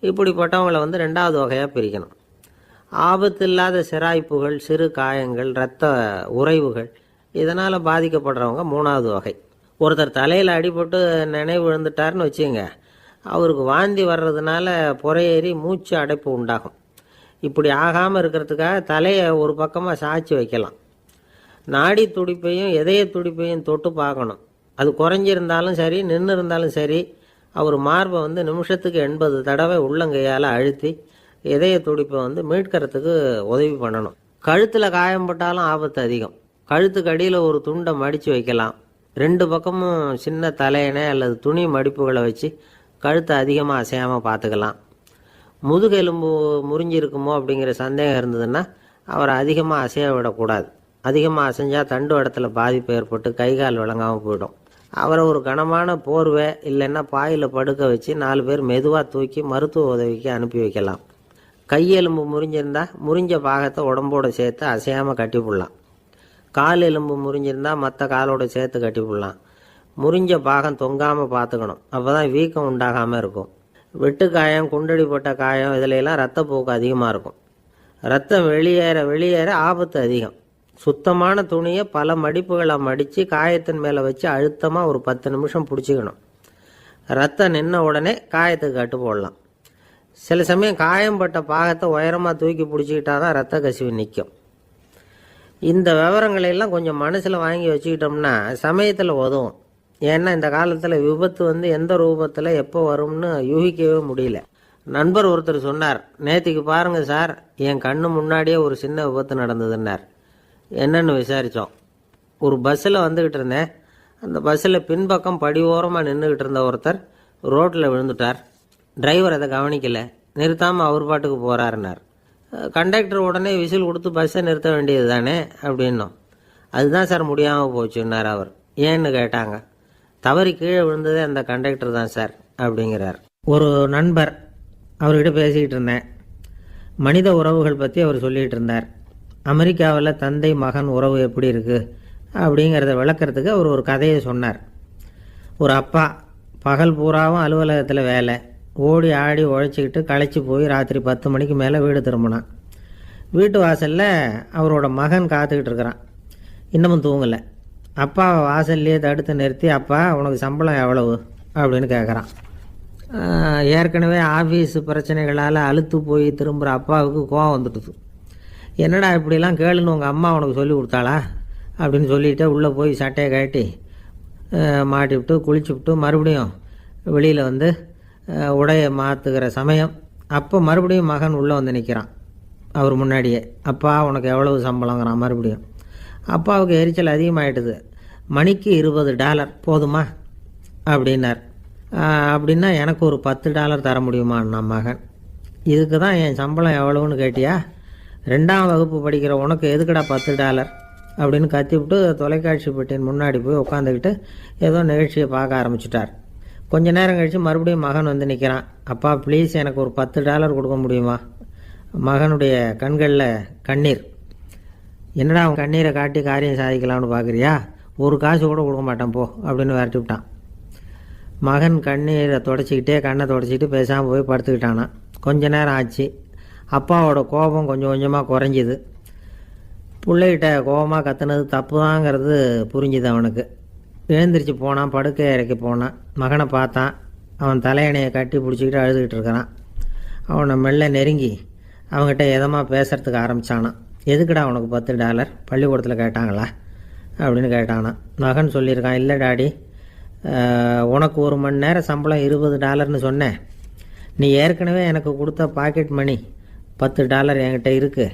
இப்படிப்பட்டவங்களை 2வது வகையாக பிரிக்கணும். ஆபத்து இல்லாத சிராய்ப்புகள், சிறு காயங்கள், இரத்த உறைவுகள், இதனால் பாதிக்கப்படுறவங்க 3வது வகை. ஒருத்தர் தலையில் அடிபட்டு நினைவு விழுந்துட்டார்னு வச்சுங்க, அவருக்கு வாந்தி வர்றதுனால புறையேறி மூச்சு அடைப்பு உண்டாகும். இப்படி ஆகாமல் இருக்கிறதுக்காக தலையை ஒரு பக்கமாக சாய்ச்சி வைக்கலாம். நாடி துடிப்பையும் இதய துடிப்பையும் தொட்டு பார்க்கணும். அது குறைஞ்சிருந்தாலும் சரி, நின்று இருந்தாலும் சரி, அவர் மார்பை நிமிஷத்துக்கு 80 தடவை உள்ளங்கையால் அழுத்தி இதய துடிப்பை மீட்கிறதுக்கு உதவி பண்ணணும். கழுத்தில் காயம்பட்டாலும் ஆபத்து அதிகம். கழுத்துக்கு அடியில் ஒரு துண்டை மடித்து வைக்கலாம். 2 பக்கமும் சின்ன தலையணை அல்லது துணி மடிப்புகளை வச்சு கழுத்தை அதிகமாக அசையாமல் பார்த்துக்கலாம். முதுகெலும்பு முறிஞ்சிருக்குமோ அப்படிங்கிற சந்தேகம் இருந்ததுன்னா அவரை அதிகமாக அசைய விடக்கூடாது. அதிகமாக அசைஞ்சால் தண்டு இடத்துல பாதிப்பு ஏற்பட்டு கைகால் விளங்காமல் போயிடும். அவரை ஒரு கனமான போர்வை இல்லைன்னா பாயில் படுக்க வச்சு 4 பேர் மெதுவாக தூக்கி மருத்துவ உதவிக்கு அனுப்பி வைக்கலாம். கையெலும்பு முறிஞ்சிருந்தால் முறிஞ்ச பாகத்தை உடம்போடு சேர்த்து அசையாமல் கட்டி போடலாம். கால் எலும்பு முறிஞ்சிருந்தால் மற்ற காலோடு சேர்த்து கட்டி போடலாம். முறிஞ்ச பாகம் தொங்காமல் பார்த்துக்கணும், அப்போ தான் வீக்கம் உண்டாகாமல் இருக்கும். வெட்டு காயம், குண்டடிப்பட்ட காயம், இதிலெல்லாம் இரத்தப்போக்கு அதிகமாக இருக்கும். ரத்தம் வெளியேற ஆபத்து அதிகம். சுத்தமான துணியை பல மடிப்புகளை மடித்து காயத்தின் மேலே வச்சு அழுத்தமாக ஒரு 10 நிமிஷம் பிடிச்சிக்கணும். ரத்தம் நின்ன உடனே காயத்துக்கு கட்டு போடலாம். சில சமயம் காயம்பட்ட பாகத்தை உயரமாக தூக்கி பிடிச்சிக்கிட்டா தான் ரத்த கசிவு நிற்கும். இந்த விவரங்களையெல்லாம் கொஞ்சம் மனசில் வாங்கி வச்சுக்கிட்டோம்னா சமயத்தில் உதவும். ஏன்னா இந்த காலத்தில் விபத்து எந்த ரூபத்தில் எப்போ வரும்னு யூகிக்கவே முடியல. நண்பர் ஒருத்தர் சொன்னார், நேற்றுக்கு பாருங்கள் சார், என் கண்ணு முன்னாடியே ஒரு சின்ன விபத்து நடந்ததுன்னார். என்னன்னு விசாரித்தோம். ஒரு பஸ்ஸில் வந்துக்கிட்டு இருந்தேன். அந்த பஸ்ஸில் பின்பக்கம் படி ஓரமாக நின்றுக்கிட்டு இருந்த ஒருத்தர் ரோட்டில் விழுந்துட்டார். டிரைவர் அதை கவனிக்கலை, நிறுத்தாமல் அவர் பாட்டுக்கு போகிறாருன்னார். கண்டக்டர் உடனே விசில் கொடுத்து பஸ்ஸை நிறுத்த வேண்டியது தானே அப்படின்னோம். அதுதான் சார் முடியாமல் போச்சுன்னார் அவர். ஏன்னு கேட்டாங்க. தவறி கீழே விழுந்ததே அந்த கண்டக்டர் தான் சார் அப்படிங்கிறார். ஒரு நண்பர் அவர்கிட்ட பேசிக்கிட்டு இருந்தேன். மனித உறவுகள் பற்றி அவர் சொல்லிகிட்டு இருந்தார். அமெரிக்காவில் தந்தை மகன் உறவு எப்படி இருக்குது அப்படிங்கிறத விளக்கிறதுக்கு அவர் ஒரு கதையை சொன்னார். ஒரு அப்பா பகல் பூராவும் அலுவலகத்தில் வேலை, ஓடி ஆடி உழைச்சிக்கிட்டு களைச்சி போய் ராத்திரி 10 மணிக்கு மேலே வீடு திரும்பினான். வீட்டு வாசலில் அவரோட மகன் காத்துக்கிட்டு இருக்கிறான். இன்னமும் தூங்கலை. அப்பாவை வாசல்லையே தடுத்து நிறுத்தி, அப்பா உனக்கு சம்பளம் எவ்வளவு அப்படின்னு கேட்குறான். ஏற்கனவே ஆஃபீஸ் பிரச்சனைகளால் அழுத்து போய் திரும்புகிற அப்பாவுக்கு கோவம் வந்துடுது. என்னடா இப்படிலாம் கேளுன்னு உங்கள் அம்மா உனக்கு சொல்லி கொடுத்தாளா அப்படின்னு சொல்லிவிட்டு உள்ளே போய் சட்டையை கட்டி மாட்டி விட்டு குளிச்சு விட்டு மறுபடியும் வெளியில் வந்து உடையை மாற்றுகிற சமயம் அப்போ மறுபடியும் மகன் உள்ளே வந்து நிற்கிறான் அவர் முன்னாடியே. அப்பா உனக்கு எவ்வளவு சம்பளங்கிறான் மறுபடியும். அப்பாவுக்கு எரிச்சல் அதிகமாகிட்டுது. மணிக்கு $20 போதுமா அப்படின்னார். அப்படின்னா எனக்கு ஒரு $10 தர முடியுமான்னா மகன். இதுக்கு தான் என் சம்பளம் எவ்வளவுன்னு கேட்டியா? 2ஆம் வகுப்பு படிக்கிற உனக்கு எதுக்குடா $10 அப்படின்னு கத்திவிட்டு தொலைக்காட்சி பெட்டியின் முன்னாடி போய் உட்காந்துக்கிட்டு ஏதோ நிகழ்ச்சியை பார்க்க ஆரம்பிச்சிட்டார். கொஞ்ச நேரம் கழித்து மறுபடியும் மகன் வந்து நிற்கிறான். அப்பா ப்ளீஸ் எனக்கு ஒரு $10 கொடுக்க முடியுமா? மகனுடைய கண்களில் கண்ணீர். என்னடா அவன் கண்ணீரை காட்டி காரியம் சாதிக்கலாம்னு பார்க்குறியா? ஒரு காசு கூட கொடுக்க மாட்டான் போ அப்படின்னு விரட்டி விட்டான். மகன் கண்ணீரை தொடச்சிக்கிட்டே கண்ணை தொடச்சிக்கிட்டு பேசாமல் போய் படுத்துக்கிட்டானா. கொஞ்ச நேரம் ஆச்சு. அப்பாவோட கோபம் கொஞ்சம் கொஞ்சமாக குறைஞ்சிது. பிள்ளைகிட்ட கோபமாக கத்துனது தப்பு தாங்கிறது புரிஞ்சுது அவனுக்கு. எழுந்திரிச்சு போனான், படுக்கை இறக்கி போனான். மகனை பார்த்தான். அவன் தலையணையை கட்டி பிடிச்சிக்கிட்டு அழுதுகிட்டு இருக்கிறான். அவனை மெல்ல நெருங்கி அவங்ககிட்ட எதமாக பேசுகிறதுக்கு ஆரம்பித்தானான். எதுக்குடா உனக்கு $10 பள்ளிக்கூடத்தில் கேட்டாங்களா அப்படின்னு கேட்டானான். மகன் சொல்லியிருக்கான், இல்லை டாடி, உனக்கு 1 மணி நேரம் சம்பளம் $20ன்னு சொன்னேன். நீ ஏற்கனவே எனக்கு கொடுத்த பாக்கெட் மணி $10 என்கிட்ட இருக்குது.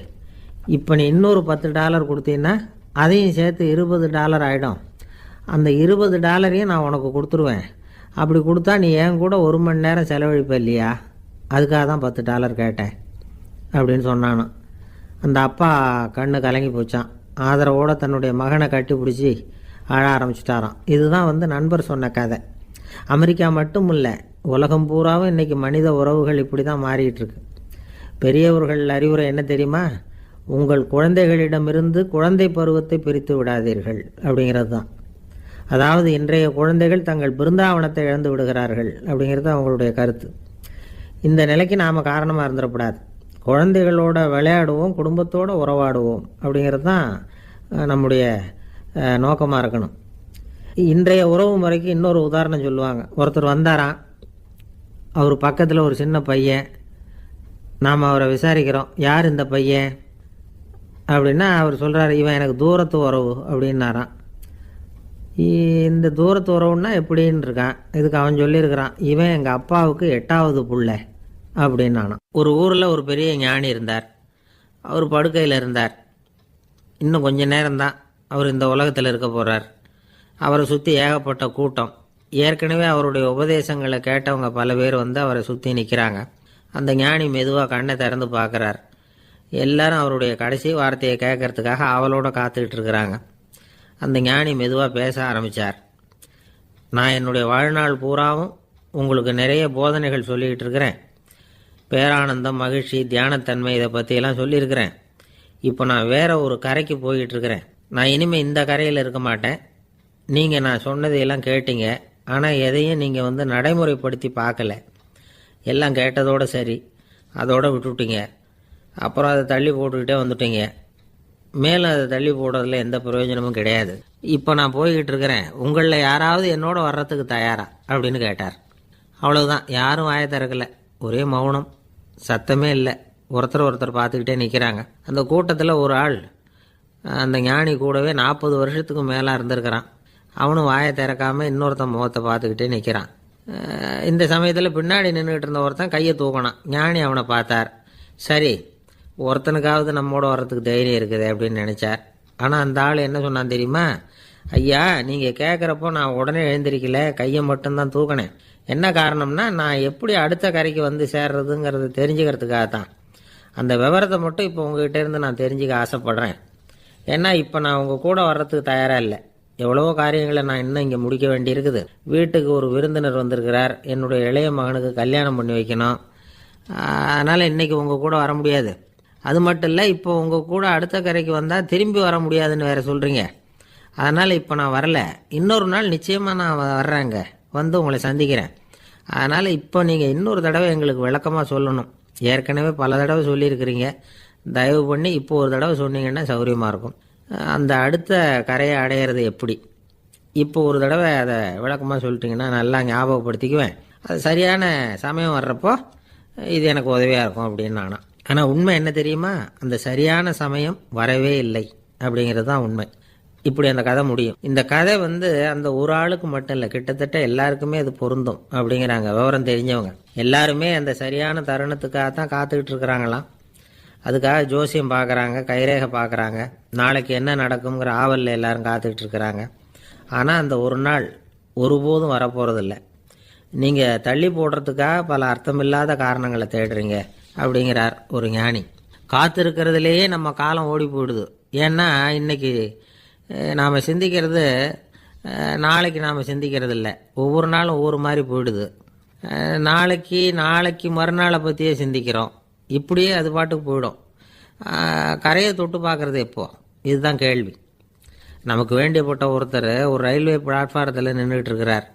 இப்போ நீ இன்னொரு $10 கொடுத்தீங்கன்னா அதையும் சேர்த்து $20 ஆகிடும். அந்த $20 நான் உனக்கு கொடுத்துருவேன். அப்படி கொடுத்தா நீ என் கூட 1 மணி நேரம் செலவழிப்ப இல்லையா? அதுக்காக தான் $10 கேட்டேன் அப்படின்னு சொன்னானோ. அந்த அப்பா கண்ணு கலங்கி போச்சான். ஆதரவோடு தன்னுடைய மகனை கட்டி பிடிச்சி அழ ஆரம்பிச்சிட்டாராம். இதுதான் நண்பர் சொன்ன கதை. அமெரிக்கா மட்டும் இல்லை, உலகம் பூராவும் இன்றைக்கி மனித உறவுகள் இப்படி தான் மாறிக்கிட்டு இருக்கு. பெரியவர்கள் அறிவுரை என்ன தெரியுமா? உங்கள் குழந்தைகளிடமிருந்து குழந்தை பருவத்தை பிரித்து விடாதீர்கள் அப்படிங்கிறது தான். அதாவது இன்றைய குழந்தைகள் தங்கள் பிருந்தாவனத்தை இழந்து விடுகிறார்கள் அப்படிங்கிறது அவங்களுடைய கருத்து. இந்த நிலைக்கு நாம் காரணமாக இருந்துடக்கூடாது. குழந்தைகளோட விளையாடுவோம், குடும்பத்தோடு உறவாடுவோம் அப்படிங்கிறது தான் நம்முடைய நோக்கமாக இருக்கணும். இன்றைய உறவு முறைக்கு இன்னொரு உதாரணம் சொல்லுவாங்க. ஒருத்தர் வந்தாராம். அவர் பக்கத்தில் ஒரு சின்ன பையன். நாம் அவரை விசாரிக்கிறோம், யார் இந்த பையன் அப்படின்னா அவர் சொல்கிறார், இவன் எனக்கு தூரத்து உறவு அப்படின்னாராம். இந்த தூரத்து உறவுன்னா எப்படின்னு இருக்கான். இதுக்கு அவன் சொல்லியிருக்கிறான், இவன் எங்கள் அப்பாவுக்கு 8வது புள்ளை அப்படின்னானான். ஒரு ஊரில் ஒரு பெரிய ஞானி இருந்தார். அவர் படுக்கையில் இருந்தார். இன்னும் கொஞ்ச நேரம்தான் அவர் இந்த உலகத்தில் இருக்க போகிறார். அவரை சுற்றி ஏகப்பட்ட கூட்டம். ஏற்கனவே அவருடைய உபதேசங்களை கேட்டவங்க பல பேர் அவரை சுற்றி நிற்கிறாங்க. அந்த ஞானி மெதுவாக கண்ணை திறந்து பார்க்குறார். எல்லாரும் அவருடைய கடைசி வார்த்தையை கேட்கறதுக்காக அவளோட காத்துக்கிட்டு இருக்கிறாங்க. அந்த ஞானி மெதுவாக பேச ஆரம்பித்தார். நான் என்னுடைய வாழ்நாள் பூராவும் உங்களுக்கு நிறைய போதனைகள் சொல்லிக்கிட்டு இருக்கிறேன். பேரானந்தம், மகிழ்ச்சி, தியானத்தன்மை இதை பற்றியெல்லாம் சொல்லியிருக்கிறேன். இப்போ நான் வேற ஒரு கரைக்கு போய்கிட்டு இருக்கிறேன். நான் இனிமேல் இந்த கரையில் இருக்க மாட்டேன். நீங்கள் நான் சொன்னதையெல்லாம் கேட்டீங்க, ஆனால் எதையும் நீங்கள் நடைமுறைப்படுத்தி பார்க்கல. எல்லாம் கேட்டதோடு சரி, அதோடு விட்டுவிட்டீங்க. அப்புறம் அதை தள்ளி போட்டுக்கிட்டே வந்துட்டீங்க. மேலும் அதை தள்ளி போடுறதுல எந்த பிரயோஜனமும் கிடையாது. இப்போ நான் போய்கிட்டு இருக்கிறேன். உங்களில் யாராவது என்னோட வர்றதுக்கு தயாரா அப்படின்னு கேட்டார். அவ்வளவுதான். யாரும் வாயை திறக்கலை. ஒரே மௌனம், சத்தமே இல்லை. ஒருத்தர் பார்த்துக்கிட்டே நிற்கிறாங்க. அந்த கூட்டத்தில் ஒரு ஆள் அந்த ஞானி கூடவே 40 வருஷத்துக்கு மேலே இருந்திருக்கிறான். அவனும் வாயை திறக்காமல் இன்னொருத்தன் முகத்தை பார்த்துக்கிட்டே நிற்கிறான். இந்த சமயத்தில் பின்னாடி நின்றுக்கிட்டு இருந்த ஒருத்தன் கையை தூக்கினான். ஞானி அவனை பார்த்தார். சரி, ஒருத்தனுக்காவது நம்மோட வர்றதுக்கு தைரியம் இருக்குது அப்படின்னு நினச்சார். ஆனால் அந்த ஆள் என்ன சொன்னான் தெரியுமா? ஐயா, நீங்கள் கேட்குறப்போ நான் உடனே எழுந்திருக்கல, கையை மட்டும்தான் தூக்கினேன். என்ன காரணம்னா, நான் எப்படி அடுத்த கரைக்கு சேர்றதுங்கிறத தெரிஞ்சுக்கிறதுக்காக தான். அந்த விவரத்தை மட்டும் இப்போ உங்ககிட்ட இருந்து நான் தெரிஞ்சுக்க ஆசைப்பட்றேன். ஏன்னா இப்போ நான் உங்கள் கூட வர்றதுக்கு தயாராக இல்லை. எவ்வளவோ காரியங்களை நான் இன்னும் இங்கே முடிக்க வேண்டியிருக்குது. வீட்டுக்கு ஒரு விருந்தினர் வந்திருக்கிறார், என்னுடைய இளைய மகனுக்கு கல்யாணம் பண்ணி வைக்கணும். அதனால் இன்றைக்கி உங்கள் கூட வர முடியாது. அது மட்டும் இல்லை, இப்போ உங்கள் கூட அடுத்த கரைக்கு வந்தால் திரும்பி வர முடியாதுன்னு வேறு சொல்கிறீங்க. அதனால் இப்போ நான் வரல. இன்னொரு நாள் நிச்சயமாக நான் வர்றேங்க, வந்து உங்களை சந்திக்கிறேன். அதனால் இப்போ நீங்கள் இன்னொரு தடவை எங்களுக்கு விளக்கமாக சொல்லணும். ஏற்கனவே பல தடவை சொல்லியிருக்கிறீங்க. தயவு பண்ணி இப்போ ஒரு தடவை சொன்னீங்கன்னா சௌகரியமாக இருக்கும். அந்த அடுத்த கரையை அடையிறது எப்படி, இப்போ ஒரு தடவை அதை விளக்கமாக சொல்லிட்டிங்கன்னா நல்லா ஞாபகப்படுத்திக்குவேன். அது சரியான சமயம் வர்றப்போ இது எனக்கு உதவியாக இருக்கும் அப்படின்னு நானா. ஆனால் உண்மை என்ன தெரியுமா, அந்த சரியான சமயம் வரவே இல்லை அப்படிங்கிறது தான் உண்மை. இப்படி அந்த கதை முடியும். இந்த கதை அந்த ஒரு ஆளுக்கு மட்டும் இல்லை, கிட்டத்தட்ட எல்லாருக்குமே அது பொருந்தும் அப்படிங்கிறாங்க விவரம் தெரிஞ்சவங்க. எல்லாருமே அந்த சரியான தருணத்துக்காக தான் காத்துக்கிட்டு இருக்கிறாங்களாம். அதுக்காக ஜோசியம் பார்க்குறாங்க, கைரேகை பார்க்குறாங்க, நாளைக்கு என்ன நடக்குங்கிற ஆவலில் எல்லாரும் காத்துக்கிட்டு இருக்கிறாங்க. ஆனால் அந்த ஒரு நாள் ஒருபோதும் வரப்போகிறதில்ல. நீங்கள் தள்ளி போடுறதுக்காக பல அர்த்தமில்லாத காரணங்களை தேடுறீங்க அப்படிங்கிறார் ஒரு ஞானி. காத்திருக்கிறதுலேயே நம்ம காலம் ஓடி போயிடுது. ஏன்னா இன்னைக்கு நாம் சிந்திக்கிறது நாளைக்கு நாம் சிந்திக்கிறது இல்லை. ஒவ்வொரு நாளும் ஒவ்வொரு மாதிரி போயிடுது. நாளைக்கு மறுநாளை பற்றியே சிந்திக்கிறோம். இப்படியே அது பாட்டுக்கு போயிடும். கரையை தொட்டு பார்க்குறது எப்போ, இதுதான் கேள்வி. நமக்கு வேண்டியப்பட்ட ஒருத்தர் ஒரு ரயில்வே பிளாட்ஃபாரத்தில் நின்றுட்டு இருக்கிறார்.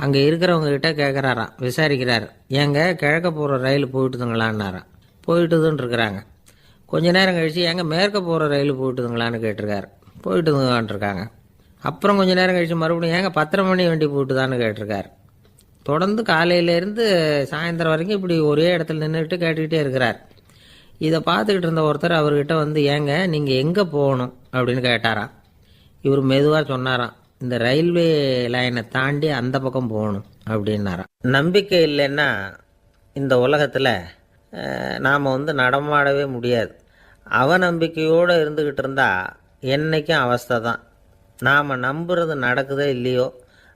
அங்கே இருக்கிறவங்ககிட்ட கேட்குறாராம், விசாரிக்கிறார், ஏங்க கிழக்க போகிற ரயில் போயிட்டுதுங்களான்னாராம். போயிட்டுதுன்னு இருக்கிறாங்க. கொஞ்ச நேரம் கழித்து ஏங்க மேற்க போகிற ரயில் போயிட்டுதுங்களான்னு கேட்டிருக்காரு. போயிட்டுதுங்களான்ருக்காங்க. அப்புறம் கொஞ்சம் நேரம் கழித்து மறுபடியும் ஏங்க 10:30 மணி வண்டி போயிட்டுதான்னு கேட்டிருக்காரு. தொடர்ந்து காலையிலேருந்து சாயந்தரம் வரைக்கும் இப்படி ஒரே இடத்துல நின்றுட்டு கேட்டுக்கிட்டே இருக்கிறார். இதை பார்த்துக்கிட்டு இருந்த ஒருத்தர் அவர்கிட்ட ஏங்க நீங்கள் எங்கே போகணும் அப்படின்னு கேட்டாராம். இவர் மெதுவாக சொன்னாராம், இந்த ரயில்வே லைனை தாண்டி அந்த பக்கம் போகணும் அப்படின்னாராம். நம்பிக்கை இல்லைன்னா இந்த உலகத்தில் நாம் நடமாடவே முடியாது. அவநம்பிக்கையோடு இருந்துக்கிட்டு இருந்தால் என்றைக்கும் அவஸ்தை தான். நாம் நம்புறது நடக்குதோ இல்லையோ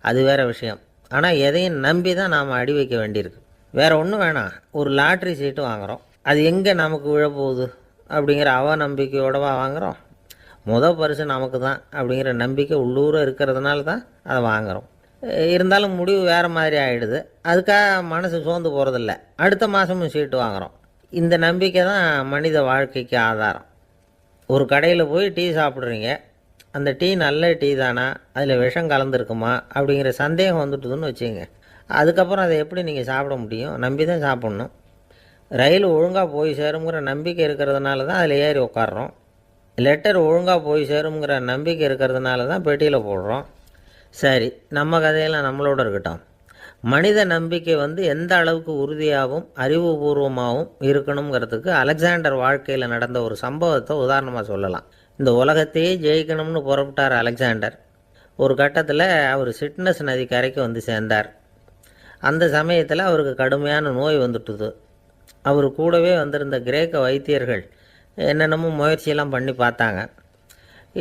அது வேறு விஷயம். ஆனால் எதையும் நம்பி தான் நாம் அடி வைக்க வேண்டியிருக்கு. வேறு ஒன்றும் வேணாம், ஒரு லாட்ரி சீட்டு வாங்குகிறோம், அது எங்கே நமக்கு விழப்போகுது அப்படிங்கிற அவநம்பிக்கையோடவா வாங்குகிறோம். பரிசு நமக்கு தான் அப்படிங்கிற நம்பிக்கை உள்ளூர இருக்கிறதுனால தான் அதை வாங்குகிறோம். இருந்தாலும் முடிவு வேறு மாதிரி ஆகிடுது. அதுக்காக மனசு சோர்ந்து போகிறதில்ல. அடுத்த மாதமும் சீட்டு வாங்குகிறோம். இந்த நம்பிக்கை தான் மனித வாழ்க்கைக்கு ஆதாரம். ஒரு கடையில் போய் டீ சாப்பிட்றீங்க, அந்த டீ நல்ல டீ தானா, அதில் விஷம் கலந்துருக்குமா அப்படிங்கிற சந்தேகம் வந்துட்டுதுன்னு வச்சுங்க. அதுக்கப்புறம் அதை எப்படி நீங்கள் சாப்பிட முடியும்? நம்பி தான் சாப்பிட்ணும். ரயில் ஒழுங்காக போய் சேருங்கிற நம்பிக்கை இருக்கிறதுனால தான் அதில் ஏறி உட்காடுறோம். லெட்டர் ஒழுங்காக போய் சேருங்கிற நம்பிக்கை இருக்கிறதுனால தான் பெட்டியில் போடுறோம். சரி, நம்ம கதையெல்லாம் நம்மளோட இருக்கட்டும். மனித நம்பிக்கை எந்த அளவுக்கு உறுதியாகவும் அறிவுபூர்வமாகவும் இருக்கணுங்கிறதுக்கு அலெக்சாண்டர் வாழ்க்கையில் நடந்த ஒரு சம்பவத்தை உதாரணமாக சொல்லலாம். இந்த உலகத்தையே ஜெயிக்கணும்னு புறப்பட்டார் அலெக்சாண்டர். ஒரு கட்டத்தில் அவர் சிட்னஸ் நதி கரைக்கு சேர்ந்தார். அந்த சமயத்தில் அவருக்கு கடுமையான நோய் வந்துட்டுது. அவர் கூடவே வந்திருந்த கிரேக்க வைத்தியர்கள் என்னென்னமோ முயற்சியெல்லாம் பண்ணி பார்த்தாங்க.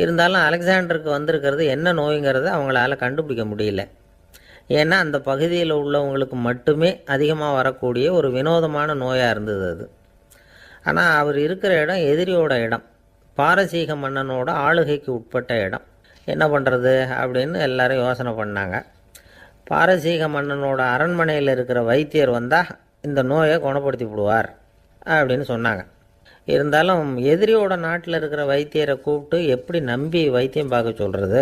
இருந்தாலும் அலெக்சாண்டருக்கு வந்திருக்கிறது என்ன நோய்ங்கிறத அவங்களால கண்டுபிடிக்க முடியல. ஏன்னா அந்த பகுதியில் உள்ளவங்களுக்கு மட்டுமே அதிகமாக வரக்கூடிய ஒரு வினோதமான நோயாக இருந்தது அது. ஆனால் அவர் இருக்கிற இடம் எதிரியோட இடம், பாரசீக மன்னனோட ஆளுகைக்கு உட்பட்ட இடம். என்ன பண்ணுறது அப்படின்னு எல்லாரும் யோசனை பண்ணாங்க. பாரசீக மன்னனோட அரண்மனையில் இருக்கிற வைத்தியர் வந்தால் இந்த நோயை குணப்படுத்தி விடுவார் அப்படின்னு சொன்னாங்க. இருந்தாலும் எதிரியோட நாட்டில் இருக்கிற வைத்தியரை கூப்பிட்டு எப்படி நம்பி வைத்தியம் பார்க்க சொல்கிறது